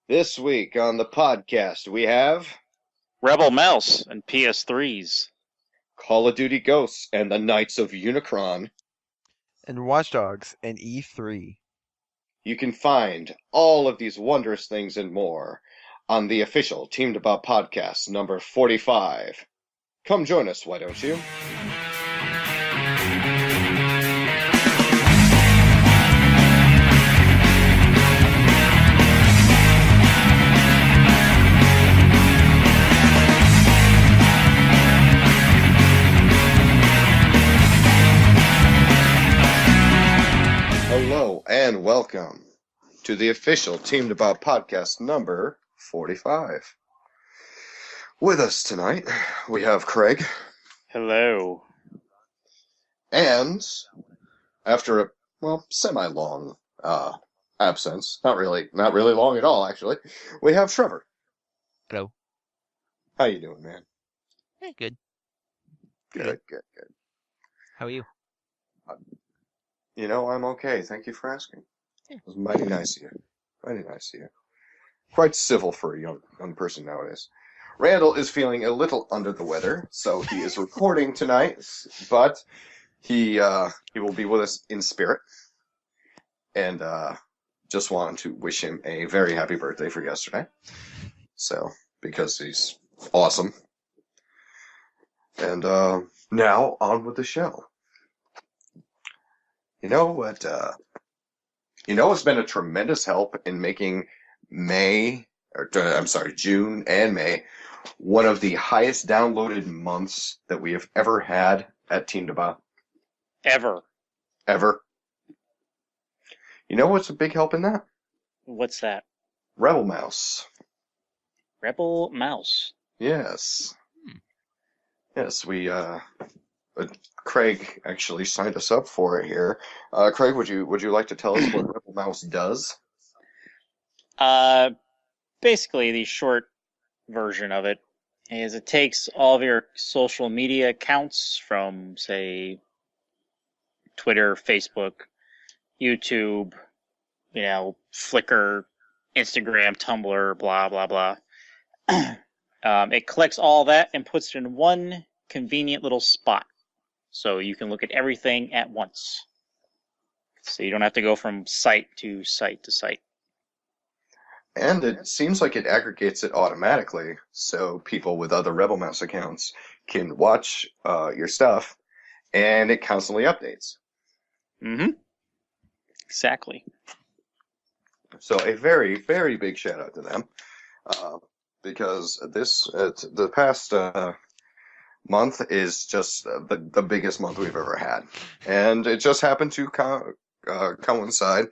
This week on the podcast, we have Rebel Mouse and PS3s. Call of Duty Ghosts and the Knights of Unicron. And Watch Dogs and E3. You can find all of these wondrous things and more on the official Team DBAH Podcast number 45. Come join us, why don't you? Hello and welcome to the official Team DBAH Podcast number 45. With us tonight, we have Craig. Hello. And after a, semi-long absence, not really long at all, actually, we have Trevor. Hello. How you doing, man? Hey, good. Good. How are you? You know, I'm okay. Thank you for asking. It was mighty nice of you. Quite civil for a young person nowadays. Randall is feeling a little under the weather, so he is recording tonight, but he will be with us in spirit. And just wanted to wish him a very happy birthday for yesterday. So, because he's awesome. And now, on with the show. You know what? It's been a tremendous help in making June and May one of the highest downloaded months that we have ever had at Team DBAH. Ever. You know what's a big help in that? What's that? Rebel Mouse. Rebel Mouse. Yes. Yes, we Craig actually signed us up for it here. Craig, would you like to tell us what Rebel Mouse does? Basically, the short version of it is it takes all of your social media accounts from, say, Twitter, Facebook, YouTube, Flickr, Instagram, Tumblr, blah, blah, blah. It collects all that and puts it in one convenient little spot. So you can look at everything at once. So you don't have to go from site to site to site. And it seems like it aggregates it automatically, so people with other Rebel Mouse accounts can watch your stuff, and it constantly updates. Mm-hmm. Exactly. So a very, very big shout out to them, because the past month is just the biggest month we've ever had, and it just happened to coincide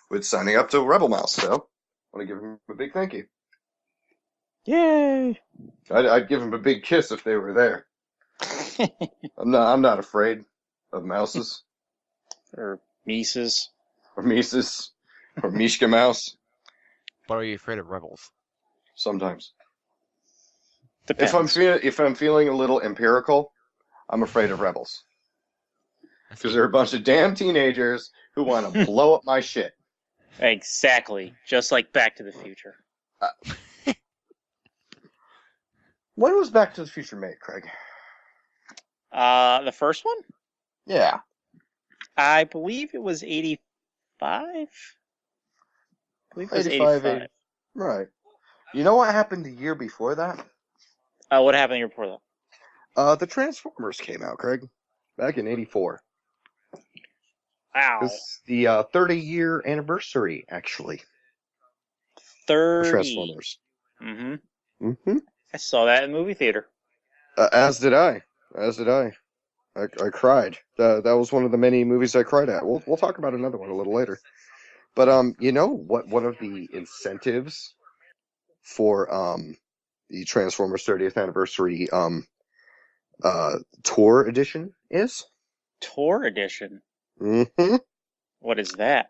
with signing up to Rebel Mouse. So I want to give him a big thank you. Yay! I'd give him a big kiss if they were there. I'm not afraid of mouses Or Mises. or Mises or Mishka Mouse. But are you afraid of rebels? Sometimes. Depends. If I'm feeling a little empirical, I'm afraid of rebels. Because they're a bunch of damn teenagers who want to blow up my shit. Exactly. Just like Back to the Future. When was Back to the Future made, Craig? The first one? Yeah. I believe it was 85? I believe it was 85. Right. You know what happened the year before that? What happened the year before that? The Transformers came out, Craig. Back in 84. Wow. It's the 30-year anniversary, actually. 30. Transformers. Mm-hmm. I saw that in the movie theater. As did I. I cried. That was one of the many movies I cried at. We'll talk about another one a little later. But you know what? One of the incentives for the Transformers 30th anniversary tour edition is? Tour edition? Mm-hmm. What is that?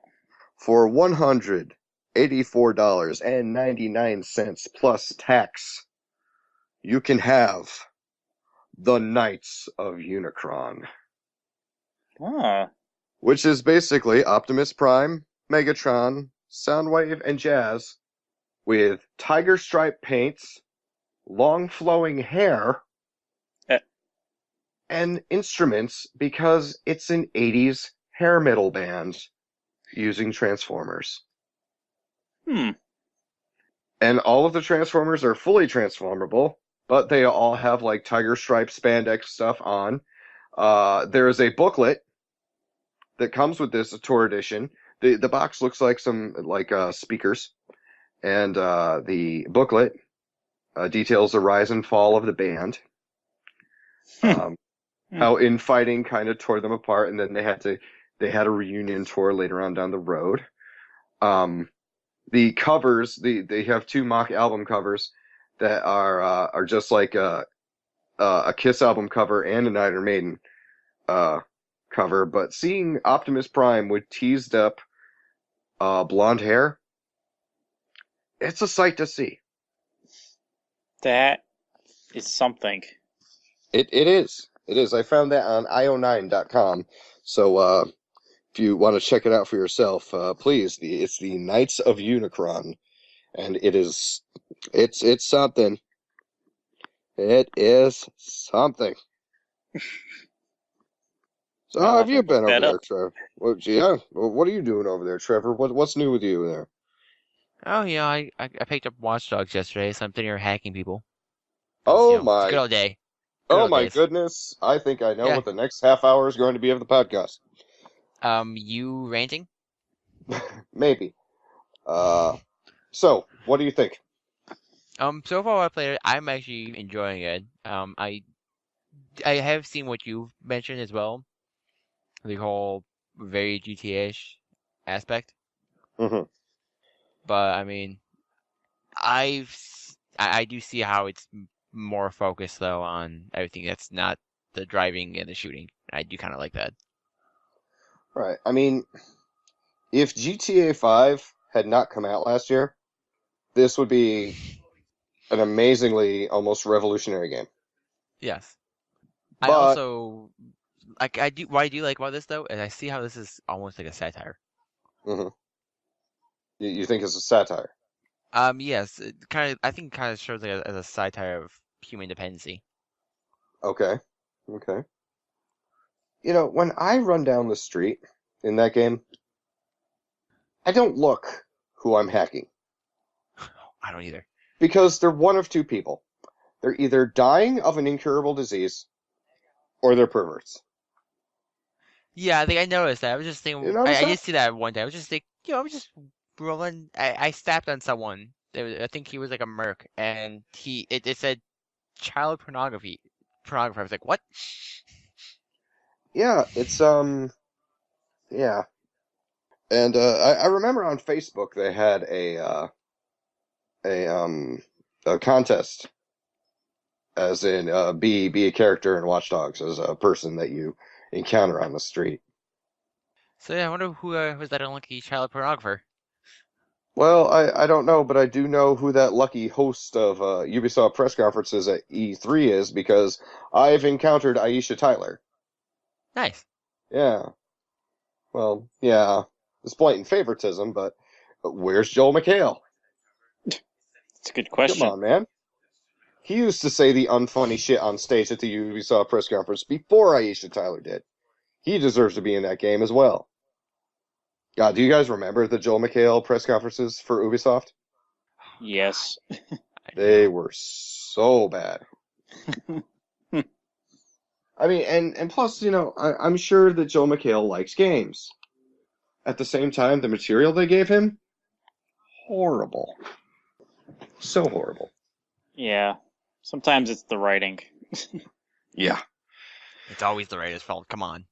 For $184.99 plus tax, you can have the Knights of Unicron. Oh. Which is basically Optimus Prime, Megatron, Soundwave, and Jazz with tiger stripe paints, long flowing hair, and instruments because it's an 80s hair metal band using Transformers. And all of the Transformers are fully transformable, but they all have like tiger stripe spandex stuff on. There is a booklet that comes with this tour edition. The box looks like some speakers, and the booklet details the rise and fall of the band. How infighting kind of tore them apart, and then they had a reunion tour later on down the road. The covers, they have 2 mock album covers that are just like a Kiss album cover and an Iron Maiden cover, but seeing Optimus Prime with teased up blonde hair, it's a sight to see. That is something. It is. It is. I found that on io9.com. So if you want to check it out for yourself, please. It's the Knights of Unicron, and it's something. It is something. So how have you been over there, Trevor? Well, what are you doing over there, Trevor? What's new with you there? Oh, I picked up Watch Dogs yesterday, so I'm sitting here hacking people. Oh It's a good old day. Oh my goodness! I think I know what the next half hour is going to be of the podcast. You ranting? Maybe. So what do you think? So far I played it, I'm actually enjoying it. I have seen what you've mentioned as well, the whole very GTA-ish aspect. Mm-hmm. But I mean, I do see how it's more focused though on everything that's not the driving and the shooting. I do kind of like that. Right. I mean, if GTA 5 had not come out last year, this would be an amazingly almost revolutionary game. Yes. But, I also what I do like about this though is I see how this is almost like a satire. Mm-hmm. You think it's a satire? Yes. I think it kind of shows as a satire of human dependency. Okay. You know, when I run down the street in that game, I don't look who I'm hacking. I don't either. Because they're one of 2 people. They're either dying of an incurable disease, or they're perverts. Yeah, I think I noticed that. I was just thinking, I did see that one day. I was just thinking, I was just rolling. I stepped on someone. I think he was like a merc, and it said child pornography. I was like, what? Yeah, it's yeah. And I remember on Facebook they had a contest, as in be a character in Watch Dogs as a person that you encounter on the street. So yeah, I wonder who was that unlucky child pornographer. Well, I don't know, but I do know who that lucky host of Ubisoft press conferences at E3 is, because I've encountered Aisha Tyler. Nice. Yeah. Well, yeah. It's blatant favoritism, but where's Joel McHale? That's a good question. Come on, man. He used to say the unfunny shit on stage at the Ubisoft press conference before Aisha Tyler did. He deserves to be in that game as well. God, do you guys remember the Joel McHale press conferences for Ubisoft? Yes. They were so bad. I mean, and plus, I'm sure that Joel McHale likes games. At the same time, the material they gave him, horrible. So horrible. Yeah. Sometimes it's the writing. Yeah. It's always the writer's fault. Come on.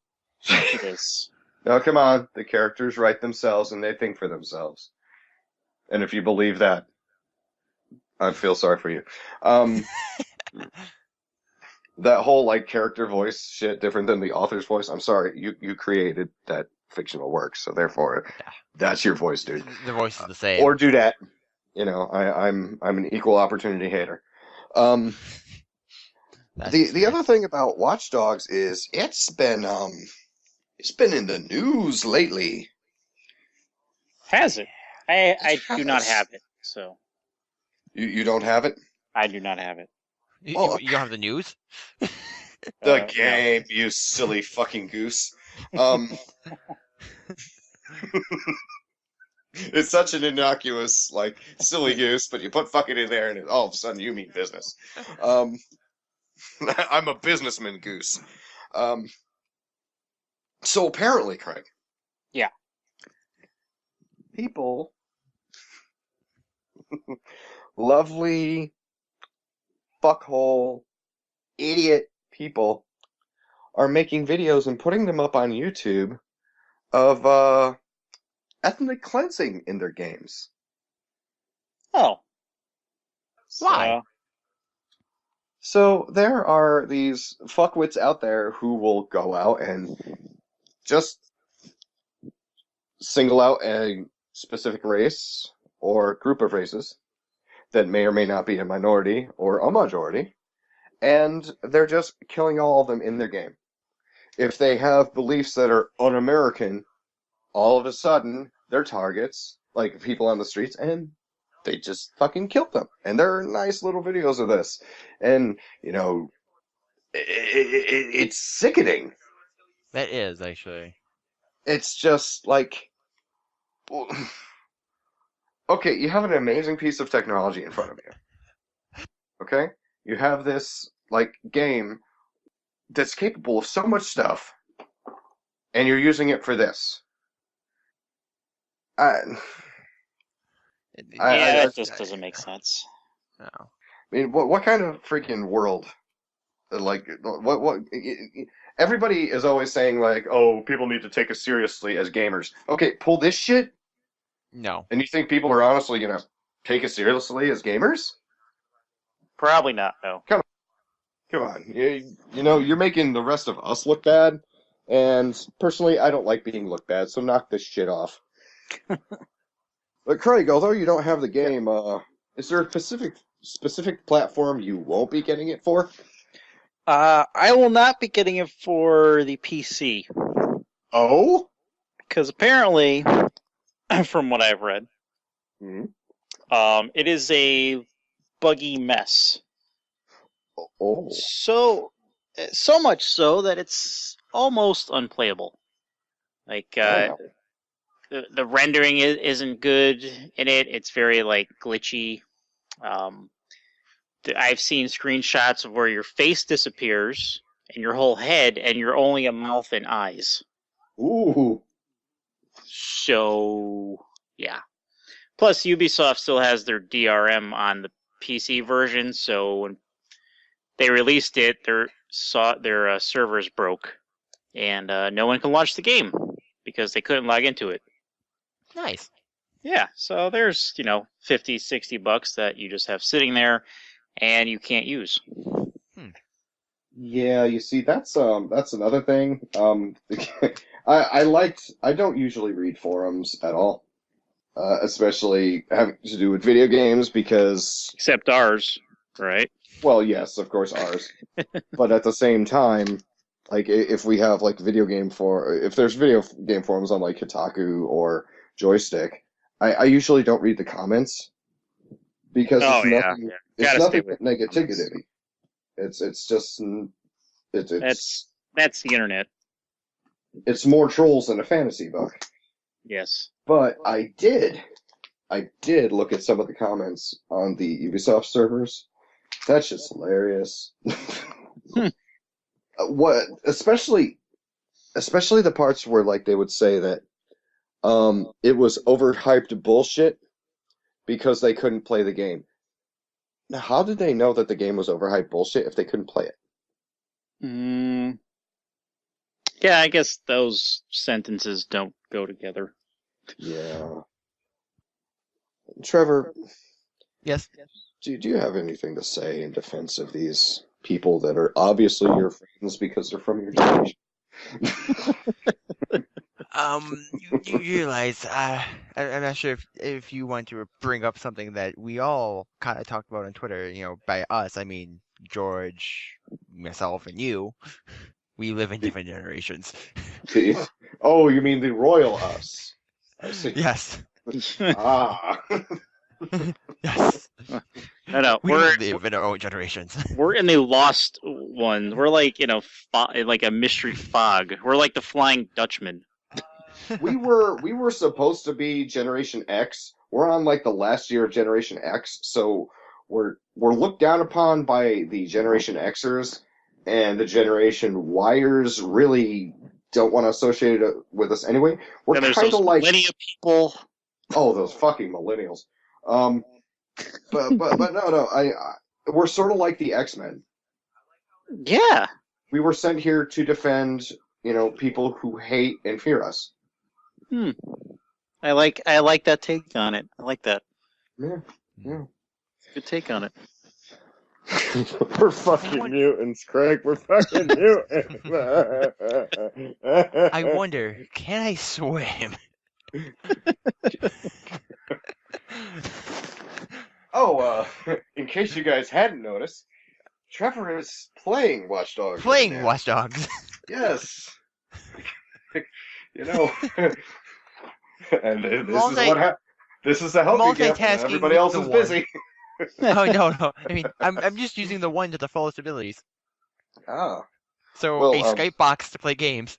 It is. No, come on. The characters write themselves and they think for themselves. And if you believe that, I feel sorry for you. That whole character voice shit different than the author's voice. I'm sorry, you created that fictional work, so therefore that's your voice, dude. The voice is the same. Or do that. I'm an equal opportunity hater. The other thing about Watch Dogs is it's been in the news lately. Has it? I do not have it, so. You don't have it? I do not have it. You don't have the news? The game, no. You silly fucking goose. It's such an innocuous, like, silly goose, but you put fucking in there and all of a sudden you mean business. I'm a businessman goose. So apparently, Craig. Yeah. People, lovely, fuckhole, idiot people are making videos and putting them up on YouTube of ethnic cleansing in their games. Oh. Why? So there are these fuckwits out there who will go out and just single out a specific race or group of races that may or may not be a minority or a majority, and they're just killing all of them in their game. If they have beliefs that are un-American, all of a sudden they're targets, like people on the streets, and they just fucking kill them. And there are nice little videos of this. And, you know, it's sickening. That is, actually. It's just like... Okay, you have an amazing piece of technology in front of you. Okay? You have this, like, game that's capable of so much stuff, and you're using it for this. That just doesn't make sense. No. I mean, what kind of freaking world? Like, what? Everybody is always saying, like, oh, people need to take us seriously as gamers. Okay, pull this shit. No. And you think people are honestly gonna take us seriously as gamers? Probably not. No. Come on. You know, you're making the rest of us look bad. And personally, I don't like being looked bad, so knock this shit off. But Craig, although you don't have the game, is there a specific platform you won't be getting it for? I will not be getting it for the PC. Oh? Because apparently, from what I've read, it is a buggy mess. Oh. So much so that it's almost unplayable. Like, the rendering isn't good in it. It's very, like, glitchy. I've seen screenshots of where your face disappears and your whole head, and you're only a mouth and eyes. Ooh. So, yeah. Plus, Ubisoft still has their DRM on the PC version, so when they released it, their servers broke, and no one can launch the game because they couldn't log into it. Nice. Yeah, so there's, $50, $60 that you just have sitting there and you can't use. Yeah, you see, that's another thing. I don't usually read forums at all, especially having to do with video games because... Except ours, right? Well, yes, of course ours. But at the same time, like, if we have, like, if there's video game forums on, like, Kotaku or Joystick, I usually don't read the comments because it's nothing but negativity. It's just that's the internet. It's more trolls than a fantasy book. Yes. But I did look at some of the comments on the Ubisoft servers. That's just hilarious. Especially the parts where, like, they would say that it was overhyped bullshit because they couldn't play the game. Now, how did they know that the game was overhyped bullshit if they couldn't play it? Yeah, I guess those sentences don't go together. Yeah. Trevor. Yes. Do you have anything to say in defense of these people that are obviously your friends because they're from your generation? You realize, I'm not sure if you want to bring up something that we all kind of talked about on Twitter. By us, I mean George, myself, and you. We live in different generations. Oh, you mean the royal us? I see. Yes. Ah. Yes. No. We don't live in our own generations. We're in the lost one. We're like, like a mystery fog. We're like the Flying Dutchman. We were supposed to be Generation X. We're on like the last year of Generation X, so we're looked down upon by the Generation Xers, and the Generation Yers really don't want to associate it with us anyway. We're kind of like millennial people. Oh, those fucking millennials. But no. We're sort of like the X-Men. Yeah. We were sent here to defend, people who hate and fear us. I like that take on it. I like that. Yeah. Good take on it. We're fucking mutants, Craig. We're fucking mutants. I wonder, can I swim? In case you guys hadn't noticed, Trevor is playing Watch Dogs. Playing Watch Dogs. Yes. And this is the healthy gift. Everybody else is busy. No. I mean, I'm just using the one to the fullest abilities. Ah. So a Skype box to play games.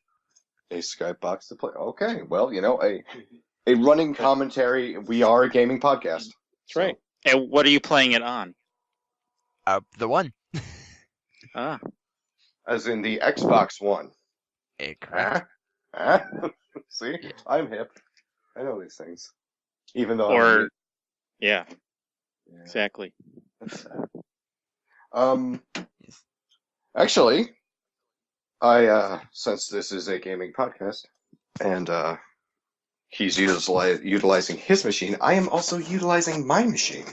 A Skype box to play. Okay. Well, a running commentary. We are a gaming podcast. That's right. And what are you playing it on? The one. As in the Xbox One. Correct. See? Yeah. I'm hip. I know these things. Even though Yeah. Exactly. That's sad. Actually, I since this is a gaming podcast and he's utilizing his machine, I am also utilizing my machine.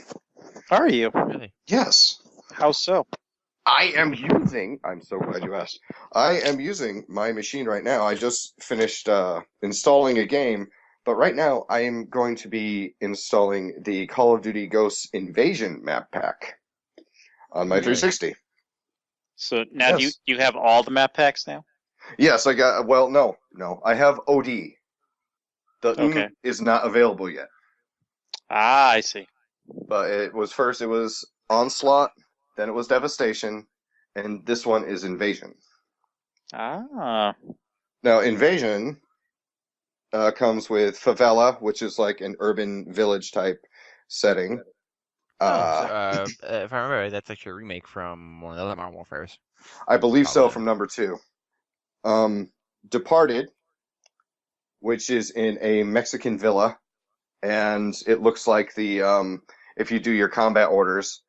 Are you? Really? Yes. How so? I'm so glad you asked. I am using my machine right now. I just finished installing a game, but right now I am going to be installing the Call of Duty Ghosts Invasion map pack on my 360. So now you have all the map packs now? Yes, I got. Well, no. I have OD. The is not available yet. Ah, I see. But it was Onslaught, then it was Devastation, and this one is Invasion. Ah. Now, Invasion comes with Favela, which is like an urban village type setting. If I remember, that's actually a remake from one of the other Modern Warfares. I believe so, from number 2. Departed, which is in a Mexican villa, and it looks like if you do your combat orders,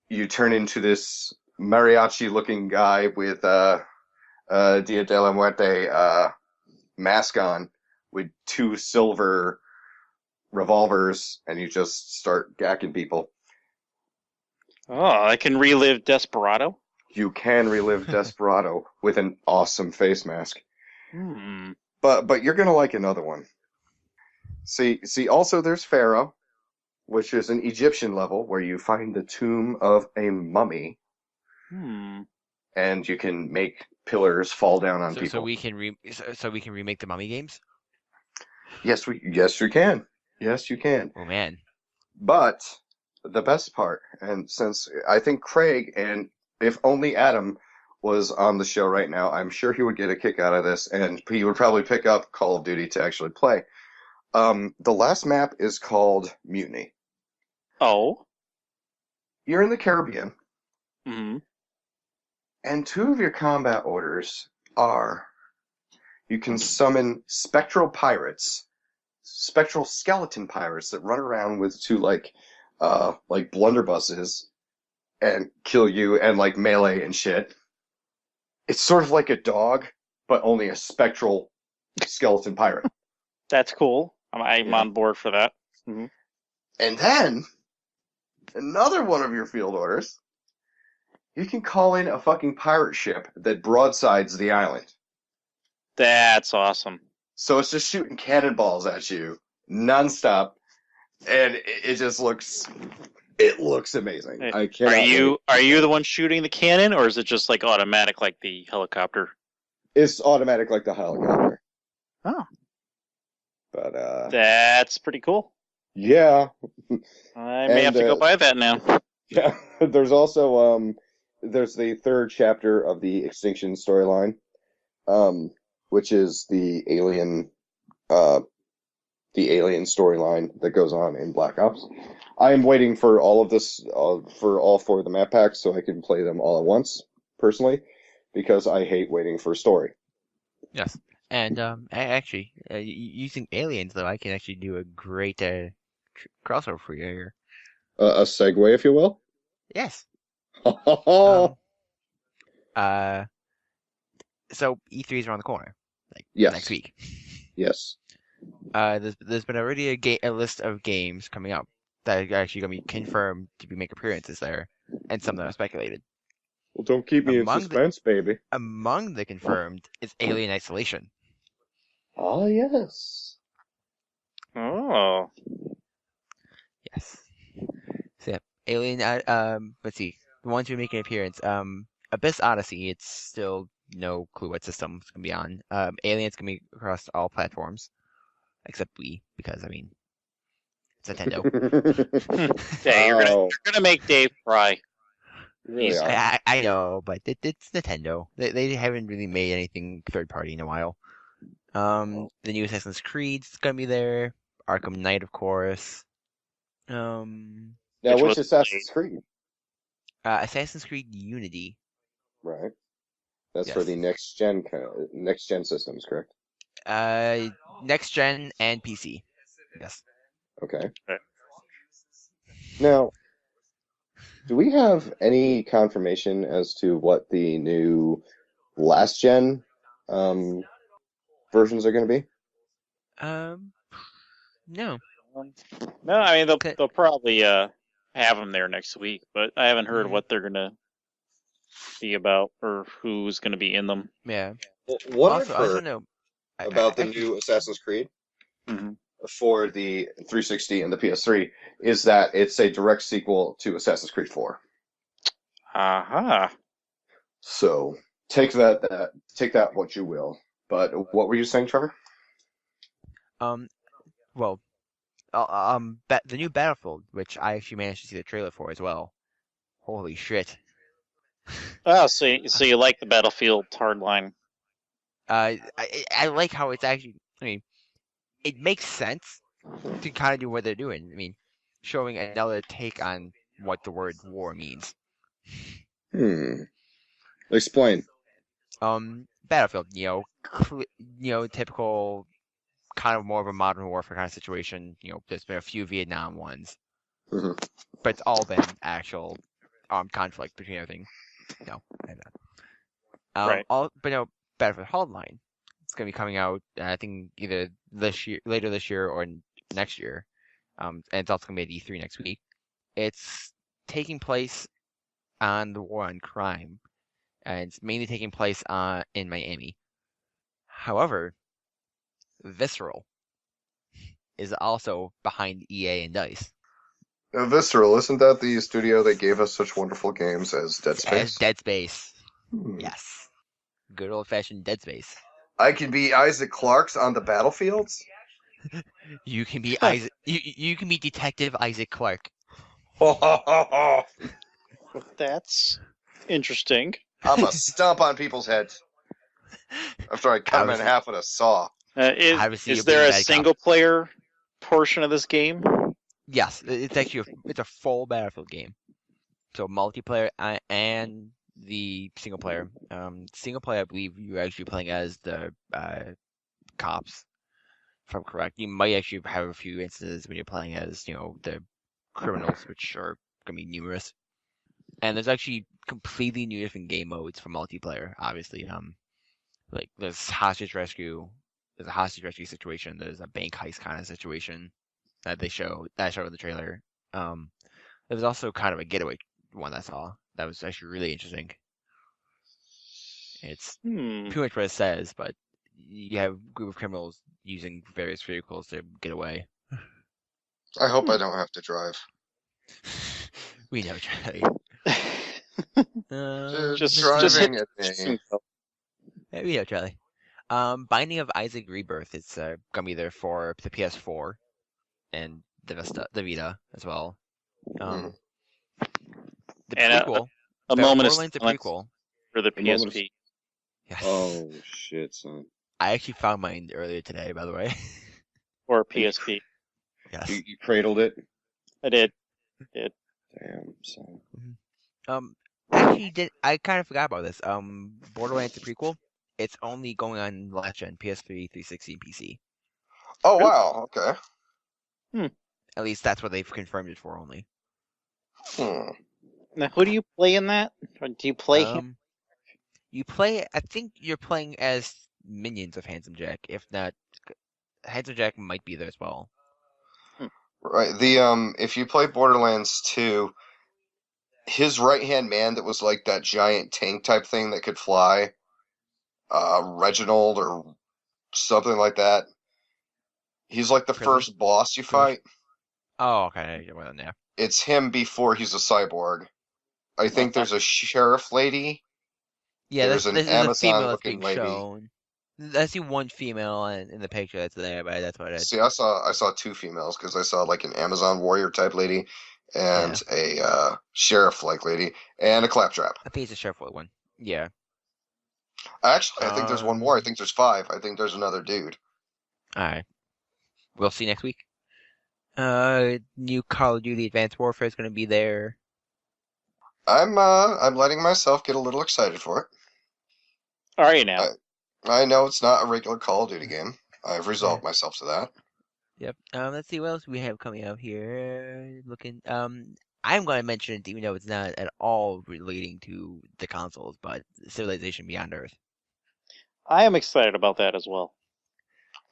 you turn into this mariachi-looking guy with Dia de la Muerte mask on with 2 silver revolvers, and you just start gacking people. Oh, I can relive Desperado? You can relive Desperado with an awesome face mask. Hmm. But you're going to like another one. See, also there's Pharaoh, which is an Egyptian level where you find the tomb of a mummy. And you can make pillars fall down on people. So we can remake the Mummy games? Yes, you can. Yes, you can. Oh man. But the best part, and since I think Craig, and if only Adam was on the show right now, I'm sure he would get a kick out of this, and he would probably pick up Call of Duty to actually play. The last map is called Mutiny. Oh? You're in the Caribbean. Mm-hmm. And 2 of your combat orders are you can summon spectral skeleton pirates that run around with 2 like blunderbusses and kill you and like melee and shit. It's sort of like a dog, but only a spectral skeleton pirate. That's cool. I'm on board for that. Mm-hmm. And then another one of your field orders, you can call in a fucking pirate ship that broadsides the island. That's awesome. So it's just shooting cannonballs at you nonstop, and it just looks amazing. I cannot. Are you the one shooting the cannon, or is it just like automatic like the helicopter? It's automatic like the helicopter. Oh. But that's pretty cool. Yeah. I may have to go buy that now. Yeah, there's also there's the third chapter of the Extinction storyline, which is uh the alien storyline that goes on in Black Ops. I am waiting for all of this for all four of the map packs so I can play them all at once, personally, because I hate waiting for a story. Yes. And actually, using aliens though, I can actually do a great crossover for you here. A segue, if you will. Yes. Oh, So E3 is around the corner, like yes. next week. Yes. There's been already a list of games coming up that are actually going to be confirmed to make appearances there, and some that are speculated. Well, don't keep me in suspense, baby. Among the confirmed is Alien Isolation. Ah, yes. Oh. Yes. So yeah, Alien. Let's see. The ones who make an appearance. Abyss Odyssey. It's still no clue what system it's gonna be on. Alien's gonna be across all platforms, except Wii, because I mean, it's Nintendo. Yeah, you're gonna make Dave cry. Really I know, but it's Nintendo. They haven't really made anything third party in a while. The new Assassin's Creed's gonna be there. Arkham Knight, of course. Now, which Assassin's Creed? Assassin's Creed Unity. Right. That's for the next gen systems, correct? Next gen and PC. Yes. Okay. Now, do we have any confirmation as to what the new last gen versions are going to be? No. No, I mean they'll probably have them there next week, but I haven't heard what they're gonna be about or who's gonna be in them. Yeah. Well, what also, I've heard I don't know about the new Assassin's Creed for the 360 and the PS3 is that it's a direct sequel to Assassin's Creed 4. Aha. So take that what you will. But what were you saying, Trevor? Well, the new Battlefield, which I actually managed to see the trailer for as well. Holy shit! Oh, so you like the Battlefield Hardline? I like how it's actually. I mean, it makes sense to kind of do what they're doing. I mean, showing another take on what the word war means. Explain. Battlefield, typical kind of more of a modern warfare kind of situation. There's been a few Vietnam ones, but it's all been actual armed conflict between everything. Right. Battlefield Hardline. It's going to be coming out, I think, either later this year or next year. And it's also going to be at E3 next week. It's taking place on the war on crime, and it's mainly taking place in Miami. However, Visceral is also behind EA and DICE. Visceral, isn't that the studio that gave us such wonderful games as Dead Space? As Dead Space. Yes. Good old-fashioned Dead Space. I can be Isaac Clarke on the battlefields? You can be Isaac. You can be Detective Isaac Clarke. That's interesting. I'm gonna stomp on people's heads after I cut them in half with a saw. Is there a single-player portion of this game? Yes, it's actually it's a full Battlefield game. So multiplayer and the single player. Single player, I believe you're actually playing as the cops, if I'm correct. You might actually have a few instances when you're playing as the criminals, which are gonna be numerous. And there's actually completely new different game modes for multiplayer. Obviously, like there's hostage rescue. There's a hostage rescue situation. There's a bank heist kind of situation that I showed in the trailer. There was also kind of a getaway one I saw that was actually really interesting. It's pretty much what it says, but you have a group of criminals using various vehicles to get away. I hope I don't have to drive. We know, Charlie. Just driving hit we know, Charlie. Binding of Isaac Rebirth. It's gonna be there for the PS4 and the Vita as well. The prequel. A moment of Borderlands, the prequel. For the PSP. Yes. Oh, shit, son. I actually found mine earlier today, by the way. Or PSP. Yes. You cradled it? I did. Damn, son. Actually, I kind of forgot about this. Borderlands, the prequel, it's only going on last gen, PS3, 360, and PC. Oh, wow, okay. At least that's what they've confirmed it for only. Now, who do you play in that? Or do you play him? I think you're playing as minions of Handsome Jack. If not, Handsome Jack might be there as well. Right. If you play Borderlands 2, his right-hand man that was like that giant tank type thing that could fly, Reginald or something like that. He's like the first boss you fight. Oh, okay. Yeah. It's him before he's a cyborg. I think there's a sheriff lady. Yeah, there's an Amazon-looking lady. Shown. I see one female in the picture that's there, but that's what I see. I saw two females because I saw like an Amazon warrior type lady and a sheriff-like lady and a claptrap. I think it's a sheriff-like one. Yeah. Actually, I think there's one more. I think there's 5. I think there's another dude. All right. We'll see next week. New Call of Duty Advanced Warfare is going to be there. I'm letting myself get a little excited for it. All right, now. I know it's not a regular Call of Duty game. I've resolved myself to that. Yep. Let's see what else we have coming up here. I'm going to mention it even though it's not at all relating to the consoles, but Civilization Beyond Earth. I am excited about that as well.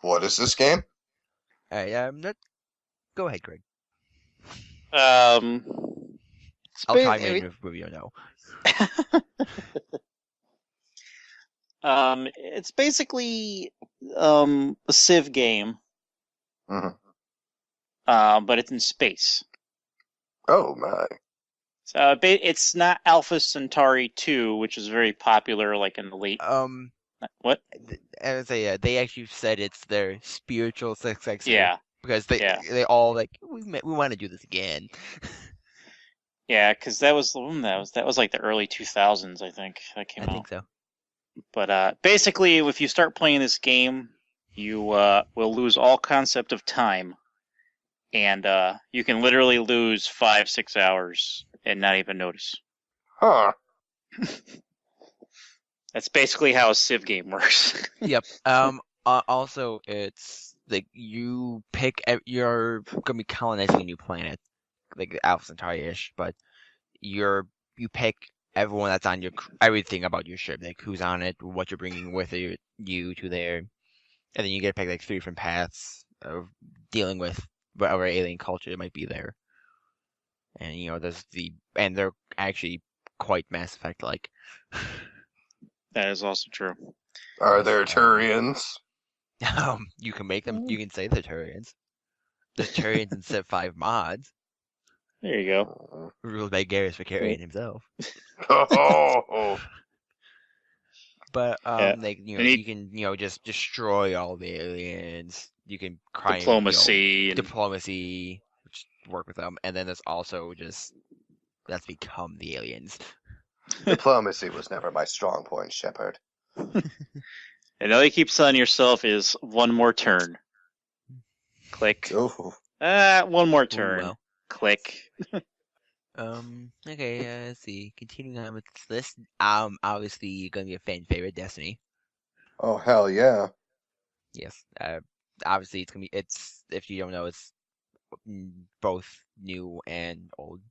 What is this game? All right. Go ahead, Greg. I'll try to make a review now. It's basically a Civ game, but it's in space. Oh my! So it's not Alpha Centauri 2, which is very popular, like in the late. What? I would say they actually said it's their spiritual successor. Yeah. Because they all like we want to do this again. Yeah, because that was like the early 2000s, I think that came out. I think so. But basically, if you start playing this game, you will lose all concept of time, and you can literally lose 5-6 hours and not even notice. Huh. That's basically how a Civ game works. Yep. Also, it's like you're gonna be colonizing a new planet, like Alpha Centauri-ish, but you pick everyone that's on everything about your ship, like who's on it, what you're bringing with you to there, and then you get to pick like 3 different paths of dealing with whatever alien culture might be there. And and they're actually quite Mass Effect like. That is also true. Are there Turians? You can make them. You can say the Turians. The Turians in Civ 5 mods. There you go. Ruled by Garrus Vakarian himself. Oh. But you can just destroy all the aliens. You can diplomacy, which work with them, and then there's also let's become the aliens. Diplomacy was never my strong point, Shepard. And all you keep telling yourself is one more turn. Click. Oh. One more turn. Well. Click. Okay, let's see. Continuing on with this list. Obviously gonna be a fan favorite, Destiny. Oh hell yeah. Yes. Obviously it's if you don't know, it's both new and old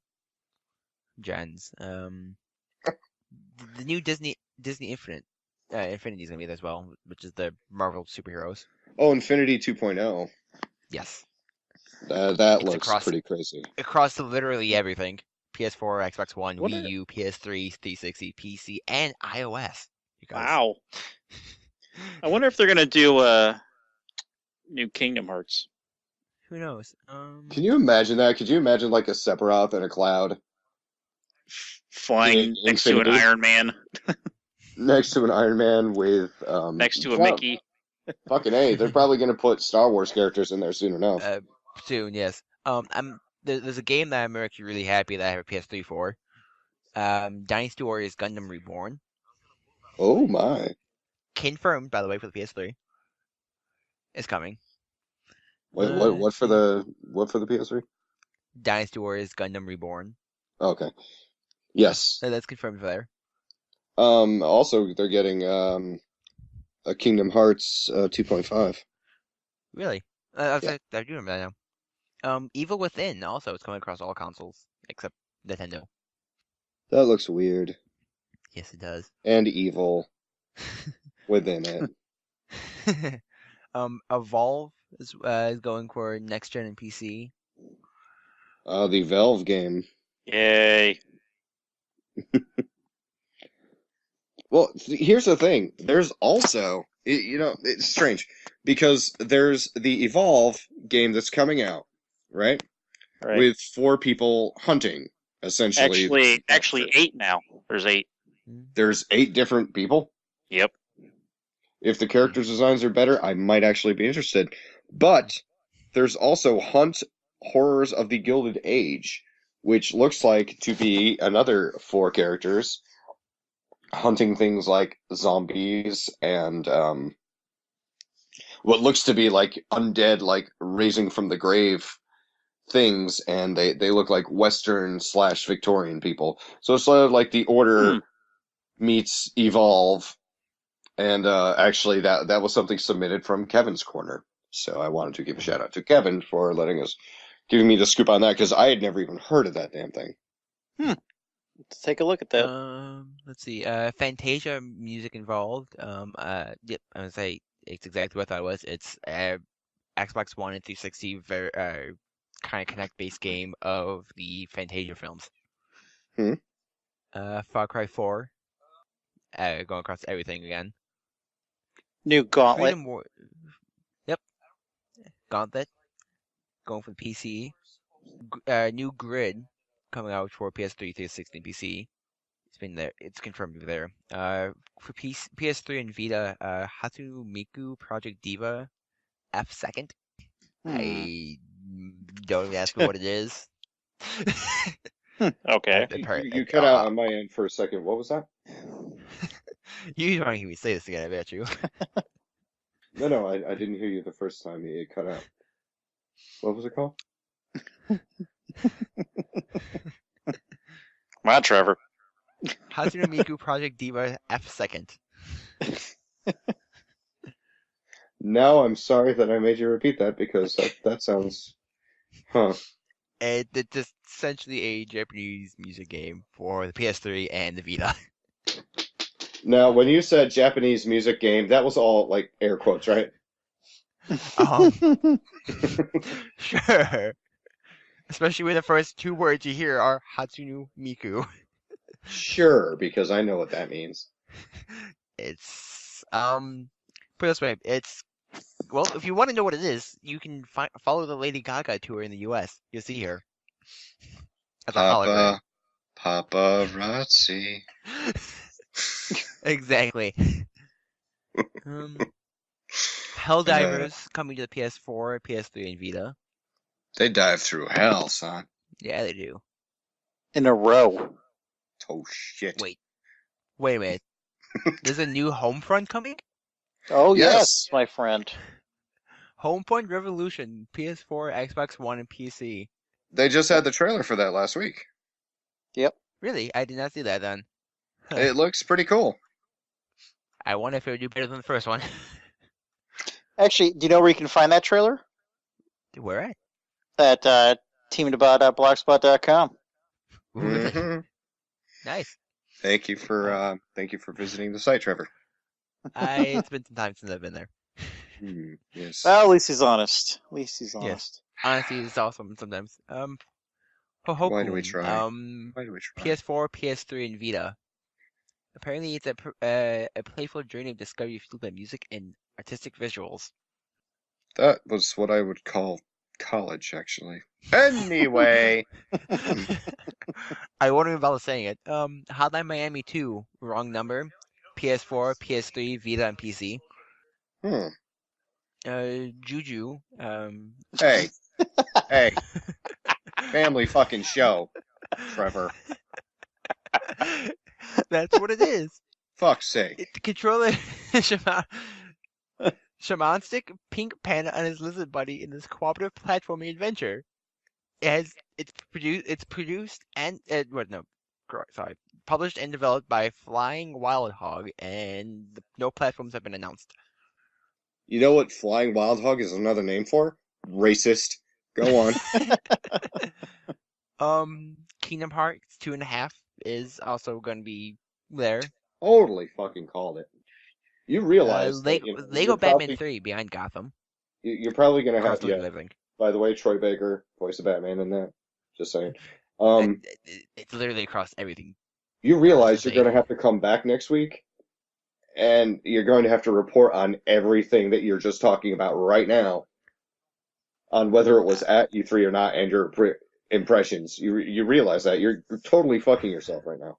gens. The new Disney Infinity is gonna be there as well, which is the Marvel superheroes. Oh, Infinity 2.0. Yes. That looks pretty crazy. Across literally everything. PS4, Xbox One, Wii U, PS3, 360, PC, and iOS. Wow. I wonder if they're gonna do new Kingdom Hearts. Who knows? Can you imagine that? Could you imagine like a Sephiroth in a cloud? Flying next to an Iron Man. Next to an Iron Man with next to a Mickey. Fucking A, they're probably gonna put Star Wars characters in there soon enough. Soon, yes. There's a game that I'm actually really happy that I have a PS3 for. Dynasty Warriors Gundam Reborn. Oh my! Confirmed, by the way, for the PS3. It's coming. What for the PS3? Dynasty Warriors Gundam Reborn. Okay. Yes. That's confirmed for there. Also, they're getting a Kingdom Hearts 2.5. Really? I do remember that now. Evil Within also is coming across all consoles except Nintendo. That looks weird. Yes, it does. And evil within it. Evolve is going for next gen and PC. The Valve game. Yay! Well, here's the thing. There's also, it's strange because there's the Evolve game that's coming out, right? Right. With 4 people hunting, essentially. Actually 8 now. There's 8. There's 8 different people? Yep. If the character designs are better, I might actually be interested. But there's also Hunt Horrors of the Gilded Age, which looks like to be another 4 characters hunting things like zombies and what looks to be like undead, like raising from the grave things, and they look like Western/Victorian people. So it's sort of like the Order meets Evolve, and actually that was something submitted from Kevin's Corner. So I wanted to give a shout out to Kevin for giving me the scoop on that, because I had never even heard of that damn thing. Let's take a look at that. Let's see. Fantasia music involved. Yep, I'm gonna say it's exactly what I thought it was. It's Xbox One and 360 very kind of Connect-based game of the Fantasia films. Far Cry 4. Going across everything again. New Gauntlet. Yep. Gauntlet. Going for the PC. New Grid coming out for PS3, 360, and PC. It's been there. It's confirmed to be there. For PS3 and Vita, Hatsune Miku Project Diva F2nd. I don't even ask me what it is. Okay. You cut out on my end for a second. What was that? You don't hear me say this again, I bet you. No, I didn't hear you the first time. It cut out. What was it called? Come on, Trevor. Hatsune Miku Project Diva F2nd. Now I'm sorry that I made you repeat that, because that sounds... Huh. It's essentially a Japanese music game for the PS3 and the Vita. Now, when you said Japanese music game, that was all, like, air quotes, right? Sure. Especially when the first 2 words you hear are Hatsune Miku. Sure, because I know what that means. It's, put it this way, well, if you want to know what it is, you can follow the Lady Gaga tour in the US. You'll see her. As a hologram. Paparazzi. Exactly. Helldivers coming to the PS4, PS3, and Vita. They dive through hell, son. Yeah, they do. In a row. Oh, shit. Wait a minute. There's a new Homefront coming? Oh, yes, my friend. Homefront Revolution, PS4, Xbox One, and PC. They just had the trailer for that last week. Yep. Really? I did not see that then. It looks pretty cool. I wonder if it would do better than the first one. Actually, do you know where you can find that trailer? Where at? At teamdebah.blogspot.com. Mm-hmm. Nice. Thank you for visiting the site, Trevor. It's been some time since I've been there. Yes. Well, at least he's honest. Yes. Honestly, it's awesome sometimes. Hohoku, Why do we try? PS4, PS3, and Vita. Apparently, it's a playful journey of discovery fueled by music and artistic visuals. That was what I would call college, actually. Anyway. I wasn't even about to saying it. Hotline Miami 2, wrong number. PS4, PS3, Vita, and PC. Juju. Hey. Family fucking show, Trevor. That's what it is. Fuck's sake. The controller Shaman Stick, Pink Panda, and his lizard buddy in this cooperative platforming adventure. It's produced and published and developed by Flying Wild Hog, and no platforms have been announced. You know what Flying Wild Hog is another name for? Racist. Go on. Kingdom Hearts 2.5 is also going to be there. Totally fucking called it. You realize Lego Batman 3 behind Gotham. You're probably going to have living. By the way, Troy Baker, voice of Batman in that. Just saying. It's literally across everything. You realize you're going to have to come back next week, and you're going to have to report on everything that you're just talking about right now, on whether it was at E3 or not, and your impressions. You realize that you're totally fucking yourself right now.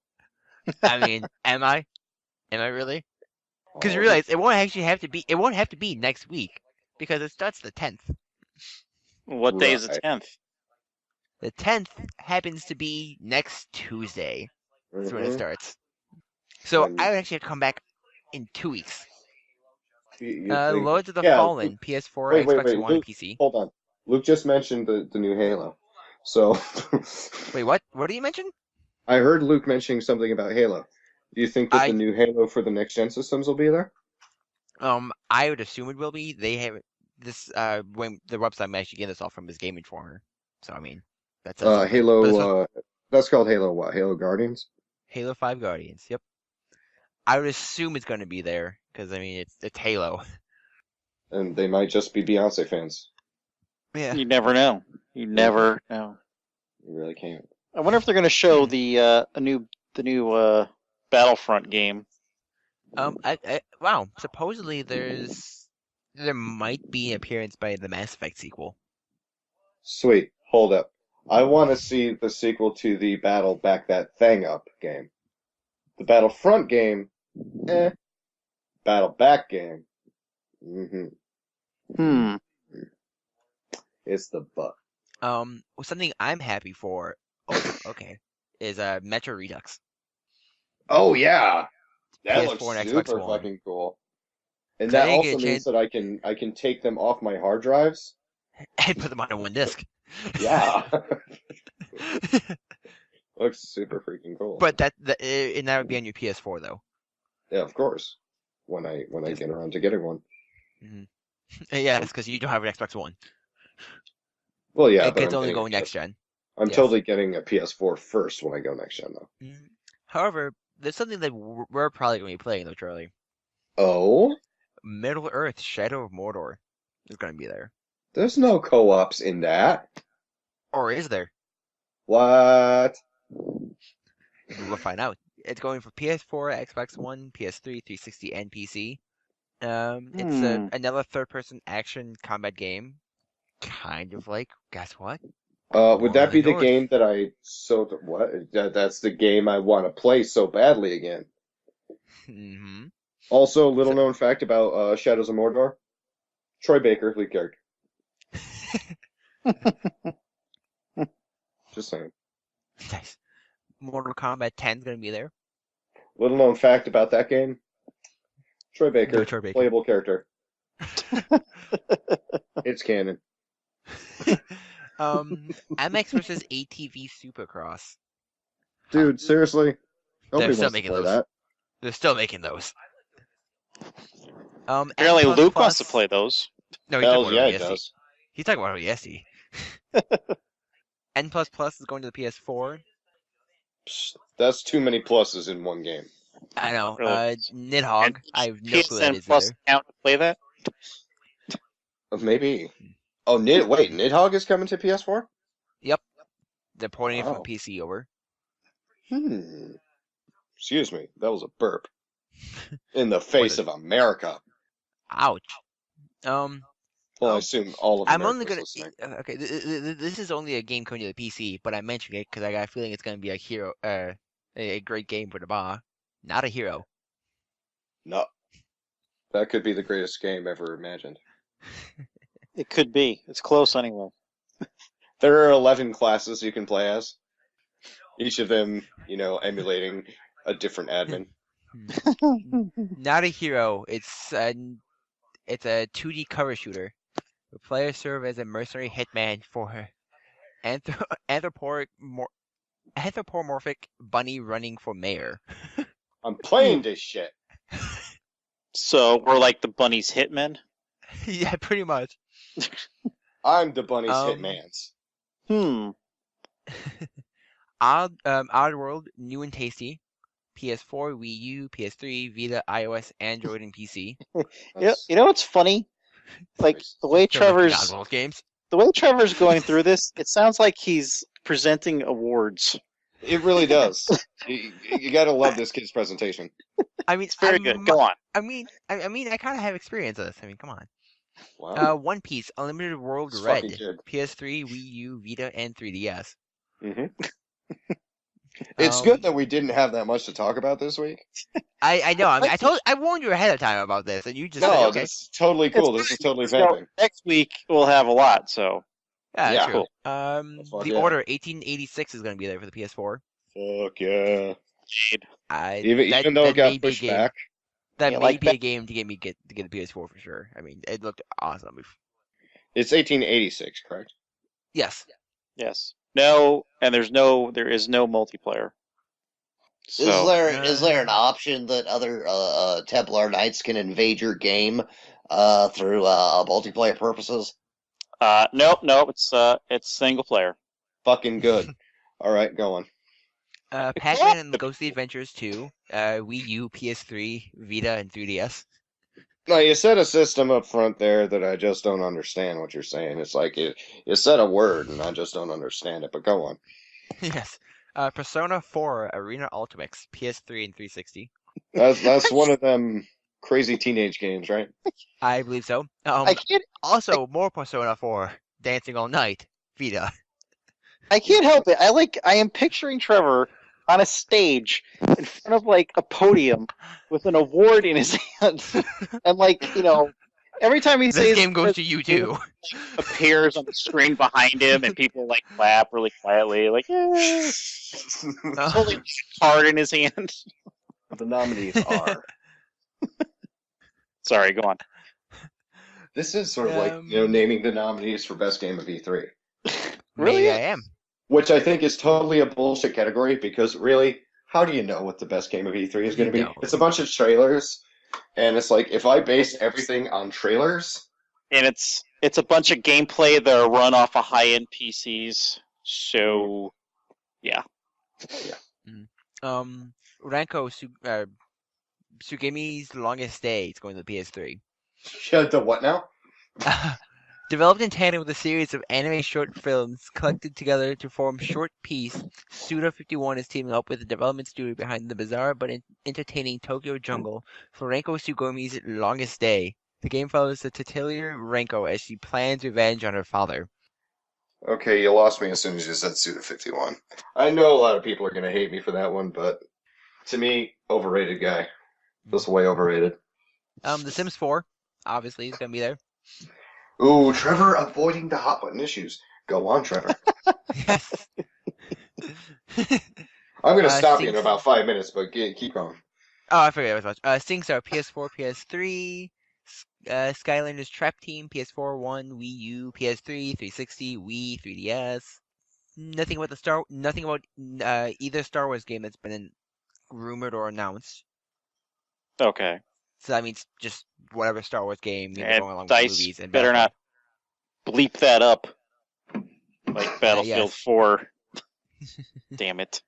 I mean, am I? Am I really? Because you realize it won't actually have to be. It won't have to be next week because it starts the 10th. What day is the 10th? The 10th happens to be next Tuesday. That's when it starts. So I would actually have to come back in 2 weeks. Lords of the Fallen, PS4, Xbox One, Luke, PC. Hold on. Luke just mentioned the new Halo. So. Wait, what? What did you mention? I heard Luke mentioning something about Halo. Do you think that the new Halo for the next-gen systems will be there? I would assume it will be. They have this. When the website I'm actually getting this all from is Game Informer. So I mean, that's Halo. That's called Halo. What? Halo Guardians. Halo 5 Guardians. Yep. I would assume it's going to be there because I mean it's Halo. And they might just be Beyonce fans. Yeah. You never know. You never know. You really can't. I wonder if they're going to show the new Battlefront game. Wow. Supposedly there might be an appearance by the Mass Effect sequel. Sweet. Hold up. I want to see the sequel to the Battle Back That Thing Up game. The Battlefront game, Battle Back game, It's the butt. Something I'm happy for. Okay. Is Metro Redux. Oh yeah, that PS4 looks and super Xbox One. fucking cool. And that also means that I can take them off my hard drives and put them on one disc. Yeah. Looks super freaking cool. But that would be on your PS4 though. Yeah, of course. When I get around to getting one. Mm-hmm. Yeah, it's because you don't have an Xbox One. Well, yeah, but it's only going next gen. I'm totally getting a PS4 first when I go next gen, though. Mm-hmm. However, there's something that we're probably going to be playing though, Charlie. Oh? Middle Earth: Shadow of Mordor is going to be there. There's no co-ops in that. Or is there? What? We'll find out. It's going for PS4, Xbox One, PS3, 360, and PC. It's another third-person action combat game. Kind of like, guess what? Would that be the game that what? That's the game I want to play so badly again. Mm-hmm. Also, little known fact about Shadows of Mordor. Troy Baker, lead character. Just saying. Nice. Mortal Kombat 10 is going to be there. Little known fact about that game. Troy Baker, playable character. It's canon. MX versus ATV Supercross. Dude, seriously? They're still making those. They're still making those. Apparently Luke wants to play those. No, he does. He's talking about ODST. N++ is going to the PS4. That's too many pluses in one game. I know. Really? Nidhogg. I have no clue that is either. Count to play that? Maybe. Oh, Nidhogg is coming to PS4? Yep. They're porting it from PC over. Excuse me. That was a burp. In the face of America. Ouch. Well, I assume all of I'm only gonna. Okay, this is only a game coming to the PC, but I mentioned it because I got a feeling it's gonna be a great game for the bar, not a hero. No, that could be the greatest game ever imagined. It could be. It's close anyway. There are 11 classes you can play as. Each of them, emulating a different admin. Not a hero. It's a 2D cover shooter. The players serve as a mercenary hitman for anthropomorphic bunny running for mayor. I'm playing this shit. So we're like the bunny's hitmen? Yeah, pretty much. I'm the bunny's hitmans. Oddworld, new and tasty. PS4, Wii U, PS3, Vita, iOS, Android, and PC. You know what's funny? Like the way Trevor's going through this, it sounds like he's presenting awards. It really does. You gotta love this kid's presentation. I mean, it's very good. Go on. I mean, I kind of have experience with this. I mean, come on. Wow. One Piece, Unlimited World It's Red, fucking good. PS3, Wii U, Vita, and 3DS. Mm-hmm. It's good that we didn't have that much to talk about this week. I know. I mean, I warned you ahead of time about this, and you just no, okay. That's totally cool. This is totally vamping. Next week we'll have a lot. So yeah, cool. The Order 1886 is going to be there for the PS4. Fuck yeah! Even though it got pushed back, that may be a game to get the PS4 for sure. I mean, it looked awesome. It's 1886, correct? Yes. Yes. No, and there is no multiplayer. So, is there an option that other Templar Knights can invade your game through multiplayer purposes? No, it's single player. Fucking good. All right, go on. Pac-Man and the Ghostly Adventures 2, Wii U, PS3, Vita, and 3DS. No, you said a system up front there that I just don't understand what you're saying. It's like you said a word and I just don't understand it, but go on. Yes. Persona 4 Arena Ultimates, PS3 and 360. That's one of them crazy teenage games, right? I believe so. Also, more Persona 4 Dancing All Night, Vita. I can't help it. I am picturing Trevor on a stage in front of like a podium with an award in his hand, and every time he says this game goes to you too, appears on the screen behind him, and people like clap really quietly, like holding a card in his hand. The nominees are. Sorry, go on. This is sort of like naming the nominees for best game of E3. Really, I am. Which I think is totally a bullshit category because really, how do you know what the best game of E3 is going to be? It's a bunch of trailers, and it's like if I base everything on trailers, and it's a bunch of gameplay that are run off of high-end PCs. So, yeah. Ranko Sugemi's Longest Day is going to the PS3. The what now? Developed in tandem with a series of anime short films collected together to form short piece, Suda51 is teaming up with the development studio behind the bizarre but entertaining Tokyo Jungle for Ranko Sugemi's Longest Day. The game follows the titular Ranko as she plans revenge on her father. Okay, you lost me as soon as you said Suda51. I know a lot of people are going to hate me for that one, but to me, overrated guy. Just way overrated. The Sims 4, obviously, is going to be there. Ooh, Trevor avoiding the hot button issues. Go on, Trevor. Yes. I'm going to stop you in about 5 minutes, but keep going. Oh, I forget what it was. SingStar, PS4, PS3, Skylanders Trap Team, PS4, 1, Wii U, PS3, 360, Wii, 3DS. Nothing about either Star Wars game that's been rumored or announced. Okay. So that means just whatever Star Wars game going along Dice with movies. And better not bleep that up. Like Battlefield 4. Damn it.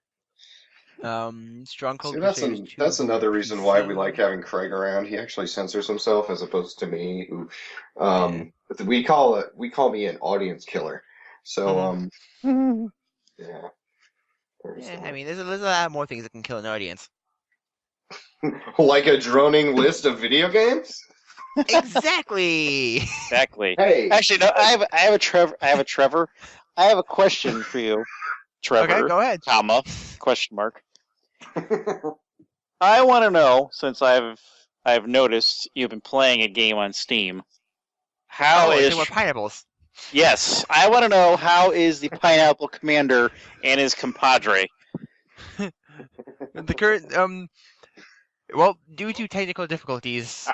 Stronghold. See, that's another reason why we like having Craig around. He actually censors himself as opposed to me, who we call me an audience killer. So yeah. I mean, there's a lot more things that can kill an audience. Like a droning list of video games? Exactly. Hey. Actually, no. I have a Trevor. I have a question for you, Trevor. Okay, go ahead. Comma, question mark. I want to know, since I've noticed you've been playing a game on Steam. How is pineapples? Yes, I want to know how is the Pineapple Commander and his compadre. The current well, due to technical difficulties,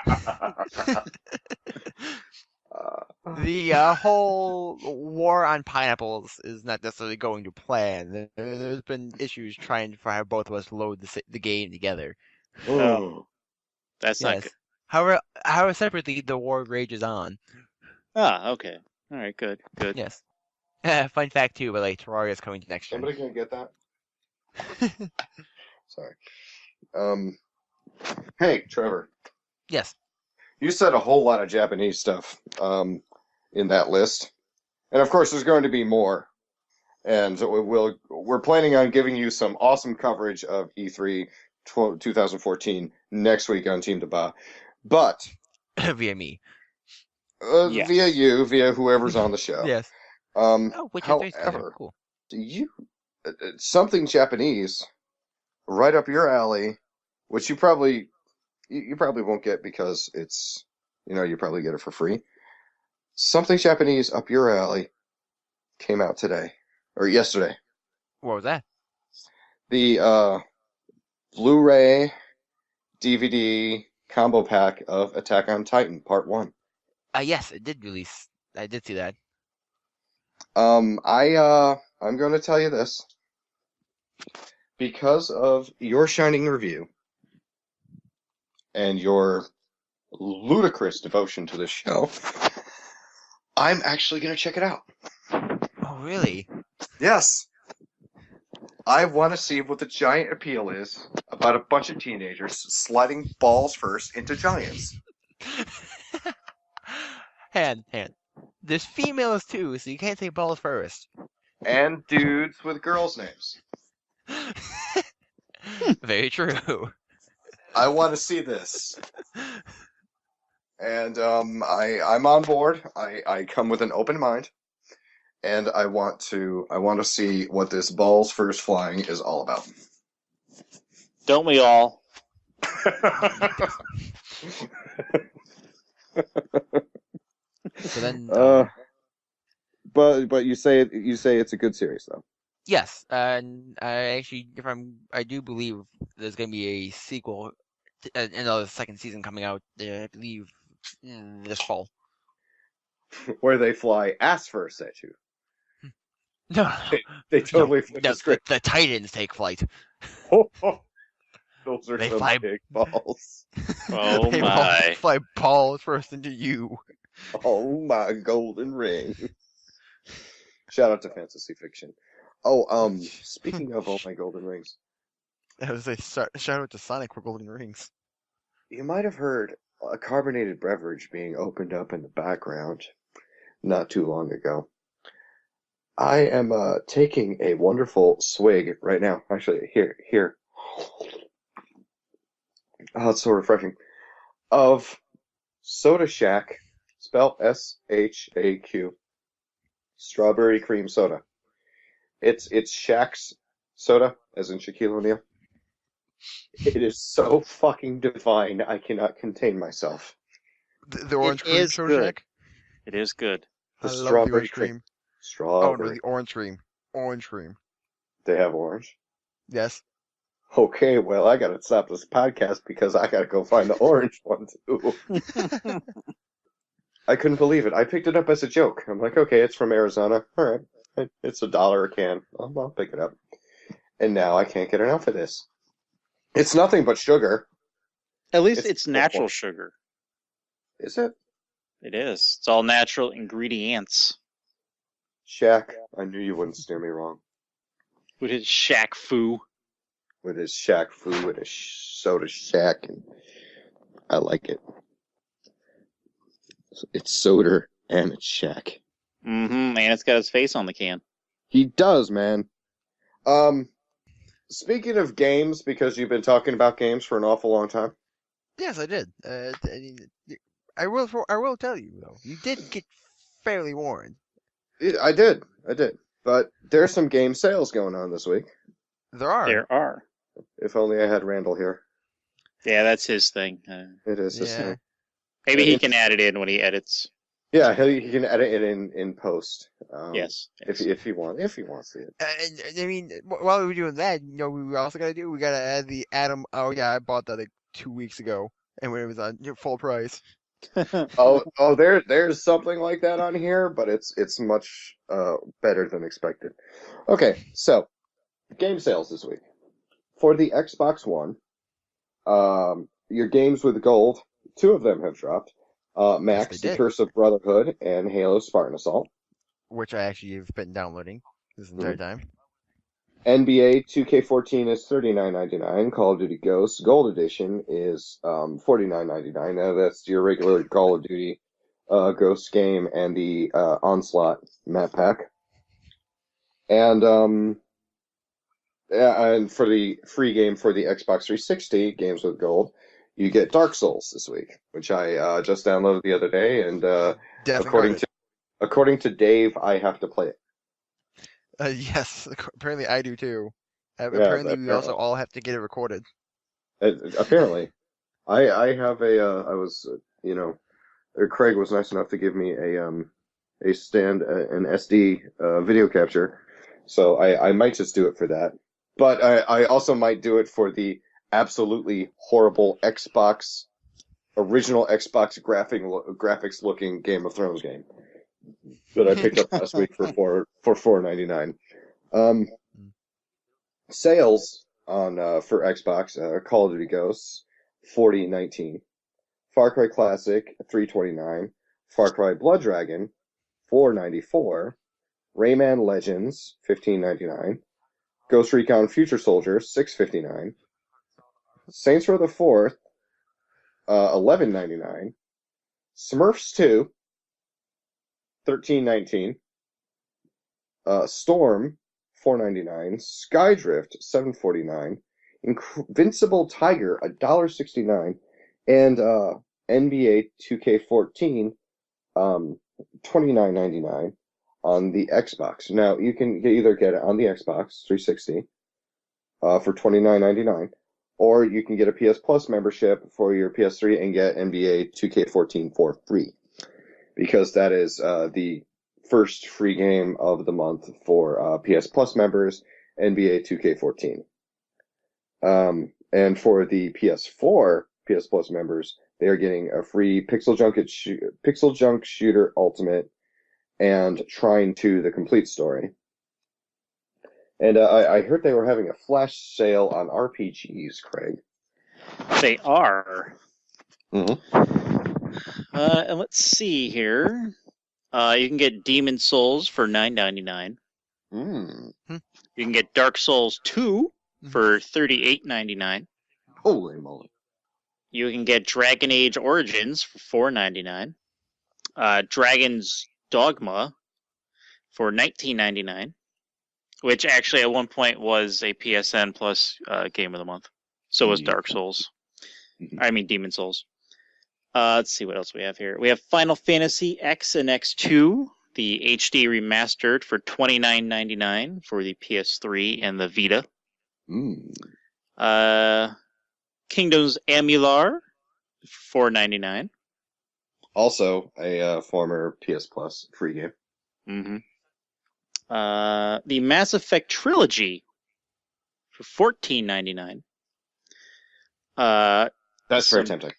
the whole war on pineapples is not necessarily going to plan. There's been issues trying to have both of us load the game together. Oh, that's not Yes. good. However, separately, the war rages on. Ah, okay. All right, good. Yes. Fun fact too, but like Terraria is coming to next gen. Somebody gonna get that? Sorry. Hey, Trevor. Yes. You said a whole lot of Japanese stuff in that list, and of course, there's going to be more. And we're planning on giving you some awesome coverage of E3 2014 next week on Team DBAH. But Via me. Yes. Via you, via whoever's on the show. Yes. However, cool. Something Japanese right up your alley, which you probably won't get because it's, you probably get it for free. Something Japanese up your alley came out today or yesterday. What was that? The Blu-ray DVD combo pack of Attack on Titan Part 1. Yes, it did release. I did see that. I'm going to tell you this. Because of your shining review and your ludicrous devotion to this show, I'm actually going to check it out. Oh, really? Yes. I want to see what the giant appeal is about a bunch of teenagers sliding balls first into giants. hand. There's females too, so you can't say balls first. And dudes with girls' names. Very true. I want to see this. And I'm on board. I come with an open mind. And I want to see what this balls first flying is all about. Don't we all? So then, but you say it's a good series though. yes, and I do believe there's going to be a sequel, another second season coming out. I believe this fall. Where they fly ass first at you. No, they totally flip the script. The Titans take flight. Those are They some fly big balls. Oh They my! fly balls first into you. Oh my golden ring! Shout out to fantasy fiction. Oh, speaking of oh my golden rings, I was a shout out to Sonic for golden rings. you might have heard a carbonated beverage being opened up in the background not too long ago. I am taking a wonderful swig right now. Actually, here. Oh, it's so refreshing. Of Soda Shack, spelled S-H-A-Q. Strawberry cream soda. It's Shaq's soda, as in Shaquille O'Neal. It is so fucking divine, I cannot contain myself. The orange cream Soda Shack? It is good. The I love strawberry the orange cream. Strawberry. Oh, no, the orange cream. Orange cream. They have orange? Yes. Okay, well, I gotta stop this podcast because I gotta go find the orange one, too. I couldn't believe it. I picked it up as a joke. I'm like, okay, it's from Arizona. All right. It's $1 a can. I'll pick it up. And now I can't get enough of this. It's nothing but sugar. At least it's natural sugar. Is it? It is. It's all natural ingredients. Shaq, I knew you wouldn't steer me wrong. With his Shaq Fu. With his Shaq Fu, with his Soda Shack, and I like it. It's soda and it's Shaq. Mm-hmm, and it's got his face on the can. He does, man. Speaking of games, because you've been talking about games for an awful long time. Yes, I did. I will tell you though, you did get fairly warned. I did. But there's some game sales going on this week. There are. If only I had Randall here. Yeah, that's his thing. It is his thing. Maybe he can add it in when he edits. Yeah, he can edit it in post. Yes. If he wants it. And I mean, while we're doing that, we also gotta add the Adam. Oh yeah, I bought that like 2 weeks ago, and when it was on full price. There's something like that on here, but it's much better than expected. Okay, so game sales this week for the Xbox One. Your games with gold, 2 of them have dropped. Max, The Curse of Brotherhood, and Halo Spartan Assault, which I actually have been downloading this entire time. NBA 2K14 is $39.99. Call of Duty Ghosts Gold Edition is $49.99. Now that's your regular Call of Duty Ghosts game and the Onslaught map pack. And for the free game for the Xbox 360 games with gold, you get Dark Souls this week, which I just downloaded the other day, and according to Dave, I have to play it. Yes, apparently I do too. Apparently we also all have to get it recorded. Apparently. I have Craig was nice enough to give me an SD video capture, so I might just do it for that. But I also might do it for the absolutely horrible original Xbox graphics looking Game of Thrones game that I picked up last week for $4.99. Sales on for Xbox, Call of Duty Ghosts, $40.19. Far Cry Classic, $3.29. Far Cry Blood Dragon, $4.94. Rayman Legends, $15.99. Ghost Recon Future Soldier, $6.59. Saints Row the 4th, $11.99. Smurfs 2, $13.19. Storm, $4.99. Skydrift, $7.49. Invincible Tiger, $1.69. And NBA 2K14, $29.99 on the Xbox. Now you can either get it on the Xbox 360 for $29.99, or you can get a PS Plus membership for your PS3 and get NBA 2K14 for free, because that is the first free game of the month for PS Plus members, NBA 2K14. And for the PS4 PS Plus members, they are getting a free Pixel Junk Shooter Ultimate and Trine 2: The Complete Story. And I heard they were having a flash sale on RPGs, Craig. They are. Mm-hmm. And let's see here. You can get Demon Souls for $9.99. You can get Dark Souls 2 for $38.99. Holy moly. You can get Dragon Age Origins for $4.99. Dragon's Dogma for $19.99, which actually at one point was a PSN Plus Game of the Month. So was Dark Souls. I mean Demon Souls. Let's see what else we have here. We have Final Fantasy X and X2, the HD remastered for $29.99 for the PS3 and the Vita. Kingdoms Amalur, $4.99. Also a former PS Plus free game. The Mass Effect Trilogy for $14.99. That's very tempting.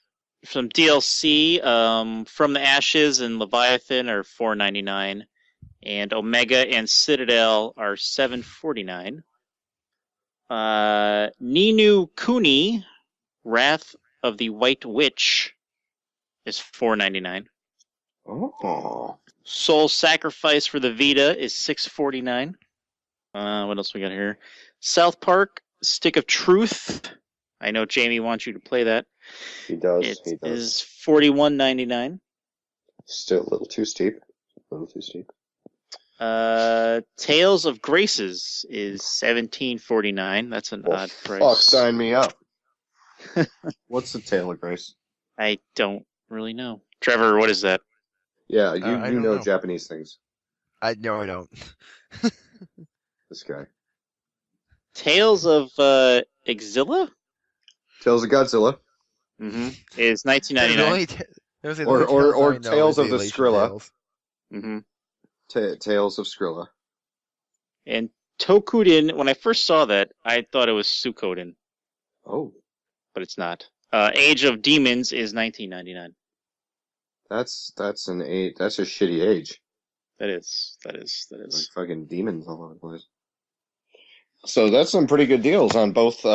Some DLC, From the Ashes and Leviathan are $4.99, and Omega and Citadel are $7.49. Ni no Kuni, Wrath of the White Witch, is $4.99. Oh. Soul Sacrifice for the Vita is $6.49. What else we got here? South Park Stick of Truth. I know Jamie wants you to play that. He does. It is $41.99. Still a little too steep. Tales of Graces is $17.49. That's an odd price. Fuck, sign me up. What's the Tale of Grace? I don't really know. Trevor, what is that? Yeah, you know Japanese things. I don't. This guy. Tales of Exilla? Tales of Godzilla. Is $19.99. Or Tales of the Skrilla. Mm-hmm. Tales of Skrilla. And Tokuden, when I first saw that, I thought it was Suikoden. Oh. But it's not. Age of Demons is $19.99. That's an age. That's a shitty age. That is. Like fucking demons all over the place. So that's some pretty good deals on both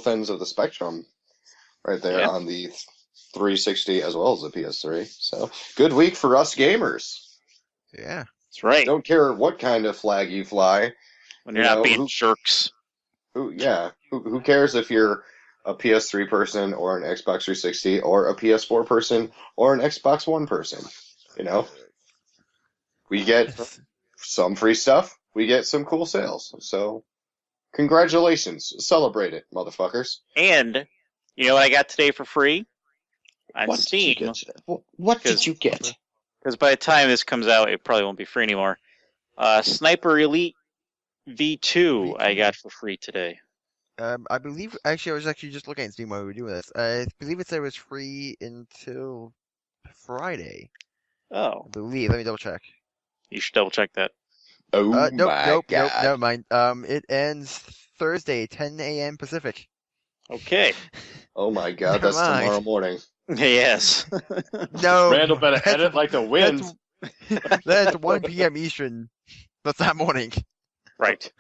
ends of the spectrum, right there on the 360 as well as the PS3. So good week for us gamers. Yeah, that's right. Don't care what kind of flag you fly. When you're not being jerks. Who cares if you're a PS3 person or an Xbox 360 or a PS4 person or an Xbox One person? We get some free stuff. We get some cool sales. So, congratulations. Celebrate it, motherfuckers. And, you know what I got today for free? On Steam. What did you get? Because by the time this comes out, it probably won't be free anymore. Sniper Elite V2 I got for free today. I believe, actually, I was actually just looking at Steam while we were doing this. I believe it said it was free until Friday. Oh. I believe. Let me double check. You should double check that. Oh, nope, never mind. It ends Thursday, 10 a.m. Pacific. Okay. Oh my god, that's tomorrow morning. Yes. No. Randall better edit like the wind. That's 1 p.m. Eastern. That's that morning. Right.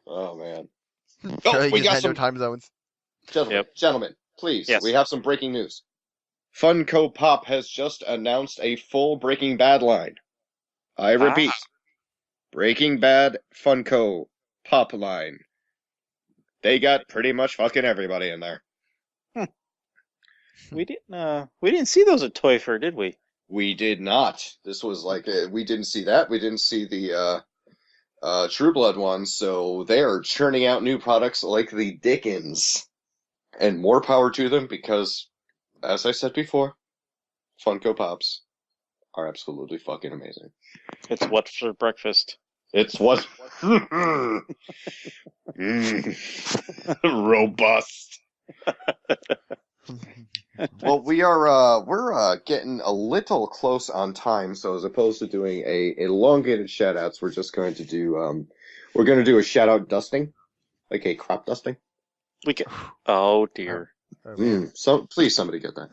Oh man. We got some time zones. Gentlemen, please. Yes. We have some breaking news. Funko Pop has just announced a full Breaking Bad line. I repeat, Breaking Bad Funko Pop line. They got pretty much fucking everybody in there. We didn't see those at Toy Fair, did we? We did not. This was like we didn't see that. We didn't see the True Blood one. So they are churning out new products like the Dickens, and more power to them because, as I said before, Funko Pops are absolutely fucking amazing. It's what for breakfast? It's what robust. Well, we're getting a little close on time, so as opposed to doing a elongated shout outs, we're just going to do a shout out dusting, like a crop dusting. We can. Oh dear. So please somebody get that.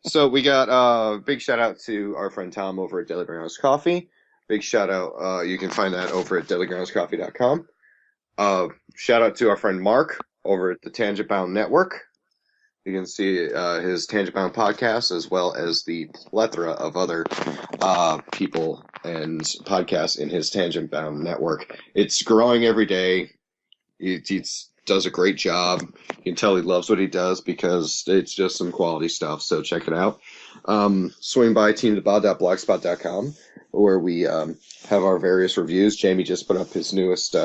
So we got a big shout out to our friend Tom over at Daily Grounds Coffee. Big shout out. You can find that over at dailygroundscoffee.com. Shout out to our friend Mark over at the Tangent Bound Network. You can see his Tangent Bound podcast as well as the plethora of other people and podcasts in his Tangent Bound Network. It's growing every day. He does a great job. You can tell he loves what he does because it's just some quality stuff. So check it out. Swing by teamdeba.blogspot.com where we have our various reviews. Jamie just put up his newest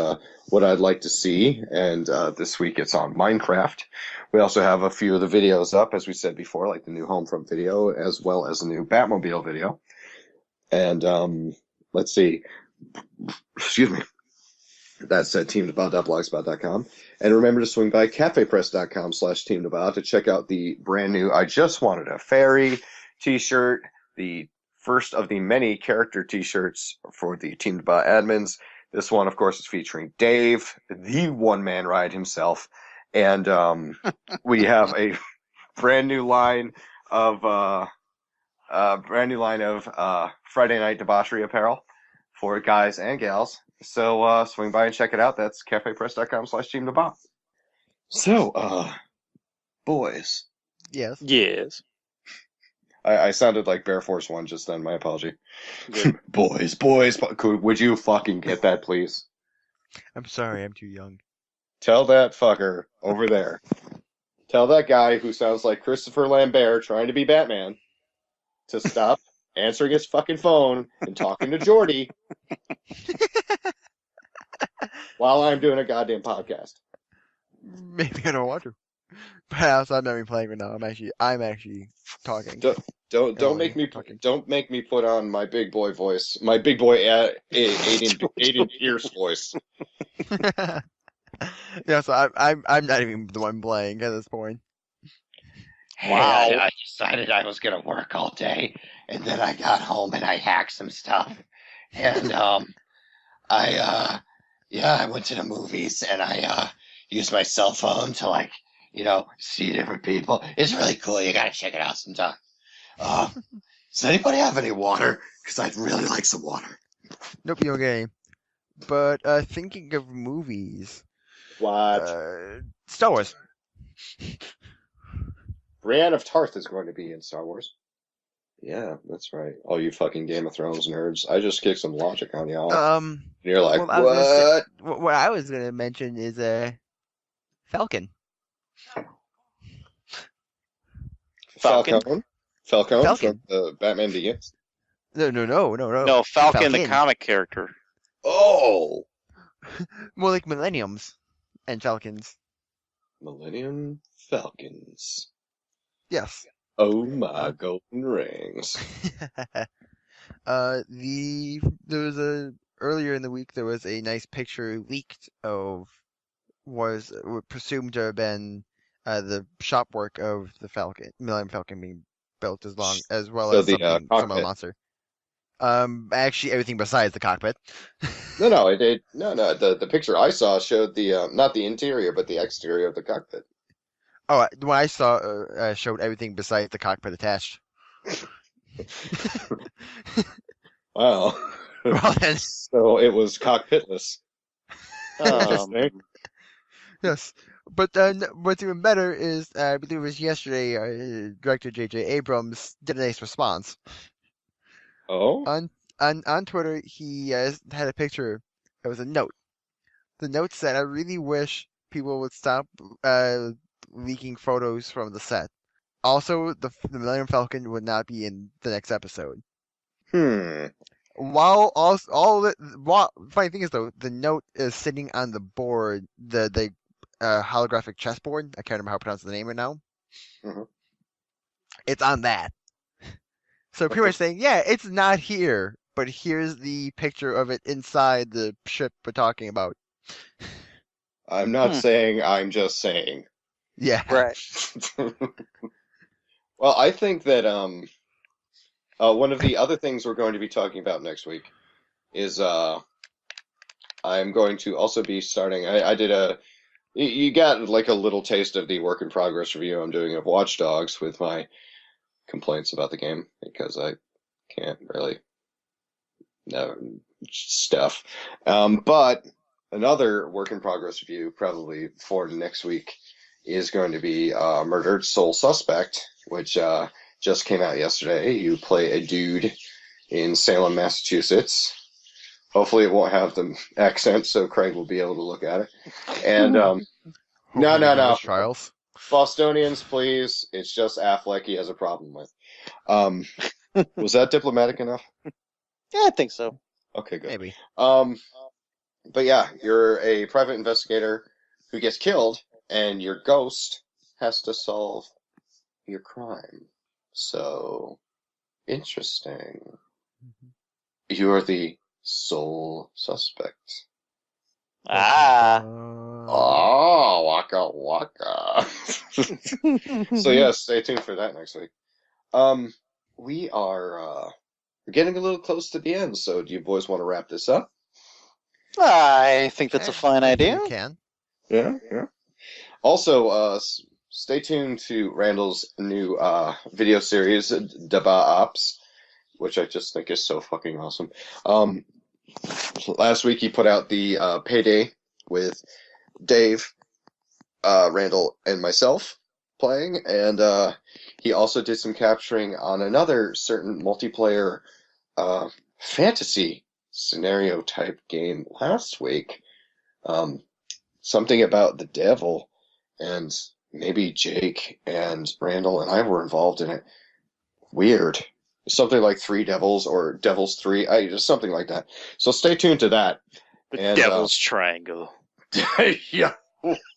What I'd Like to See, and this week it's on Minecraft. We also have a few of the videos up, as we said before, like the new Homefront video, as well as the new Batmobile video. And let's see. Excuse me. That's at teamdeba.blogspot.com. And remember to swing by cafepress.com/teamdeba to check out the brand new I Just Wanted a Fairy t-shirt, the first of the many character t-shirts for the Team DBAH admins. This one, of course, is featuring Dave, the one-man ride himself. And we have a brand new line of Friday Night Debauchery apparel for guys and gals. So swing by and check it out. That's cafepress.com/teamdeba. So, boys. Yes. Yes. I sounded like Bear Force One just then. My apology. boys. Would you fucking get that, please? I'm sorry, I'm too young. Tell that fucker over there. Tell that guy who sounds like Christopher Lambert trying to be Batman to stop answering his fucking phone and talking to Jordy while I'm doing a goddamn podcast. Maybe I don't want to. But also, I'm not even playing right now. I'm actually talking. Don't make me put on my big boy voice, my big boy Aiden Pierce voice. Yeah, so I'm not even the one playing at this point. Wow. I decided I was going to work all day, and then I got home and I hacked some stuff. And I went to the movies and I used my cell phone to see different people. It's really cool. You got to check it out sometime. Does anybody have any water? Because I'd really like some water. Nope, you don't get any. But thinking of movies, What? Star Wars. Brienne of Tarth is going to be in Star Wars. Yeah, that's right. All you fucking Game of Thrones nerds. I just kicked some logic on y'all. And you're like, well, what? What I was gonna mention is Falcon. Falcon from Falcon. Batman Begins. No. No, Falcon, the comic character. Oh! More like Millenniums and Falcons. Millennium Falcons. Yes. Oh my golden rings. Earlier in the week there was a nice picture leaked of was presumed to have been the shop work of the Millennium Falcon being built as well as some other monster. Actually everything besides the cockpit. No. The picture I saw showed the not the interior but the exterior of the cockpit. Oh, the one I saw showed everything besides the cockpit attached. Wow. Well, then. So it was cockpitless. Yes. But what's even better is, I believe it was yesterday, Director J.J. Abrams did a nice response. Oh? On Twitter, he had a picture. It was a note. The note said, "I really wish people would stop leaking photos from the set. Also, the Millennium Falcon would not be in the next episode." While funny thing is though, the note is sitting on the board, the holographic chessboard. I can't remember how to pronounce the name right now. Mm-hmm. It's on that. So pretty much saying, yeah, it's not here, but here's the picture of it inside the ship we're talking about. I'm not saying, I'm just saying. Yeah. Right. Well, I think that one of the other things we're going to be talking about next week is I'm going to also be starting. I did you got like a little taste of the work in progress review I'm doing of Watch Dogs with my complaints about the game because I can't really know stuff. But another work in progress review probably for next week is going to be Murdered Soul Suspect, which just came out yesterday. You play a dude in Salem, Massachusetts. Hopefully it won't have the accent, so Craig will be able to look at it. And no. Trials. Bostonians, please. It's just Affleck he has a problem with. Was that diplomatic enough? Yeah, I think so. Okay, good. Maybe. But yeah, you're a private investigator who gets killed, and your ghost has to solve your crime. So, interesting. Mm-hmm. You're the sole suspect. Oh, waka waka. So yeah, stay tuned for that next week. We are getting a little close to the end, so do you boys want to wrap this up? I think that's a fine idea. You can. Yeah. Also, stay tuned to Randall's new video series, DBAH, which I just think is so fucking awesome. Last week he put out the Payday with Dave, Randall, and myself playing, and he also did some capturing on another certain multiplayer fantasy scenario type game last week. Something about the devil, and maybe Jake and Randall and I were involved in it. Weird. Something like Three Devils or Devils 3, just something like that. So stay tuned to that. The Devil's Triangle. Yeah.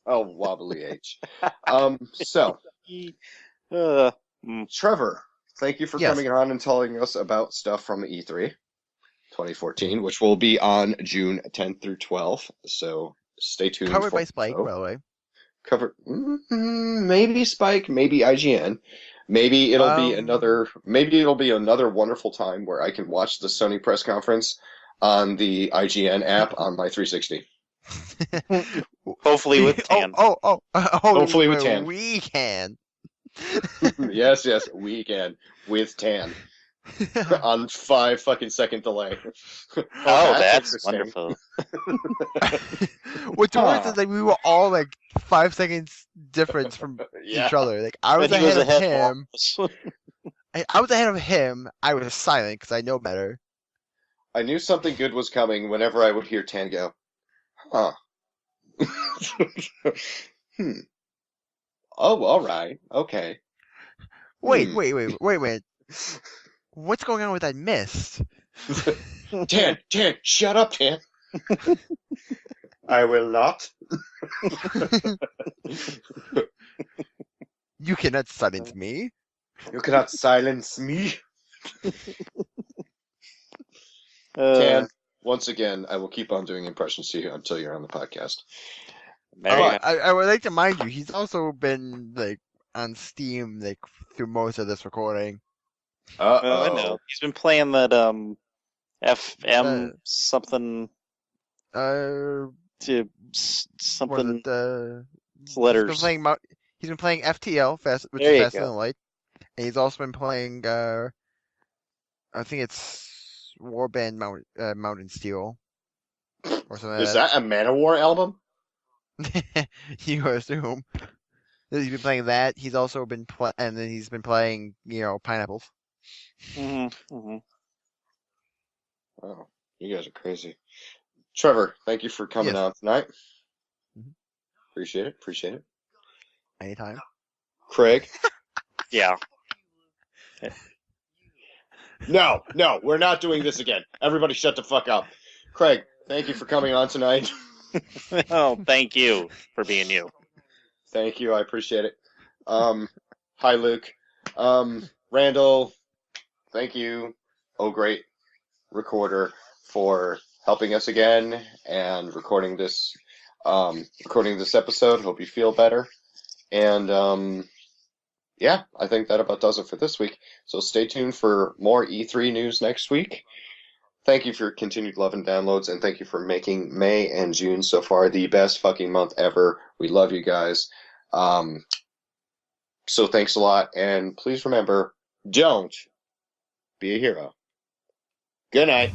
Oh, wobbly H. So, Trevor, thank you for coming on and telling us about stuff from E3 2014, which will be on June 10th through 12th. So stay tuned. Covered by Spike, by the way. cover. Maybe Spike, maybe IGN. Maybe it'll be another. Maybe it'll be another wonderful time where I can watch the Sony press conference on the IGN app on my 360. Hopefully with tan. Hopefully with tan. We can. Yes, we can with tan on 5 fucking second delay. That's wonderful. What's worse is like we were all like 5 seconds difference from each other. Like I was ahead of him. I was ahead of him. I was silent because I know better. I knew something good was coming whenever I would hear Tan go, huh. Oh, all right. Okay. Wait. What's going on with that mist? Tan, shut up, Tan. I will not. You cannot silence me. You cannot silence me. Tan, once again, I will keep on doing impressions to you until you're on the podcast. I would like to mind you, he's also been like on Steam like through most of this recording. I know. He's been playing that FM something to something letters. He's been playing FTL which is Faster Than Light, and he's also been playing I think it's Warband Mountain Steel or something. Is that a Manowar album? You assume. He's been playing that. He's also been and then he's been playing, Pineapples. Mm-hmm. Oh, you guys are crazy. Trevor, thank you for coming out tonight. Mm-hmm. Appreciate it. Anytime. Craig? Yeah. No, we're not doing this again. Everybody shut the fuck up. Craig, thank you for coming on tonight. Oh, thank you for being you. Thank you, I appreciate it. Hi, Luke. Randall, thank you. Oh, great recorder for helping us again and recording this episode. Hope you feel better. And I think that about does it for this week. So stay tuned for more E3 news next week. Thank you for your continued love and downloads, and thank you for making May and June so far the best fucking month ever. We love you guys. So thanks a lot, and please remember, don't be a hero. Good night.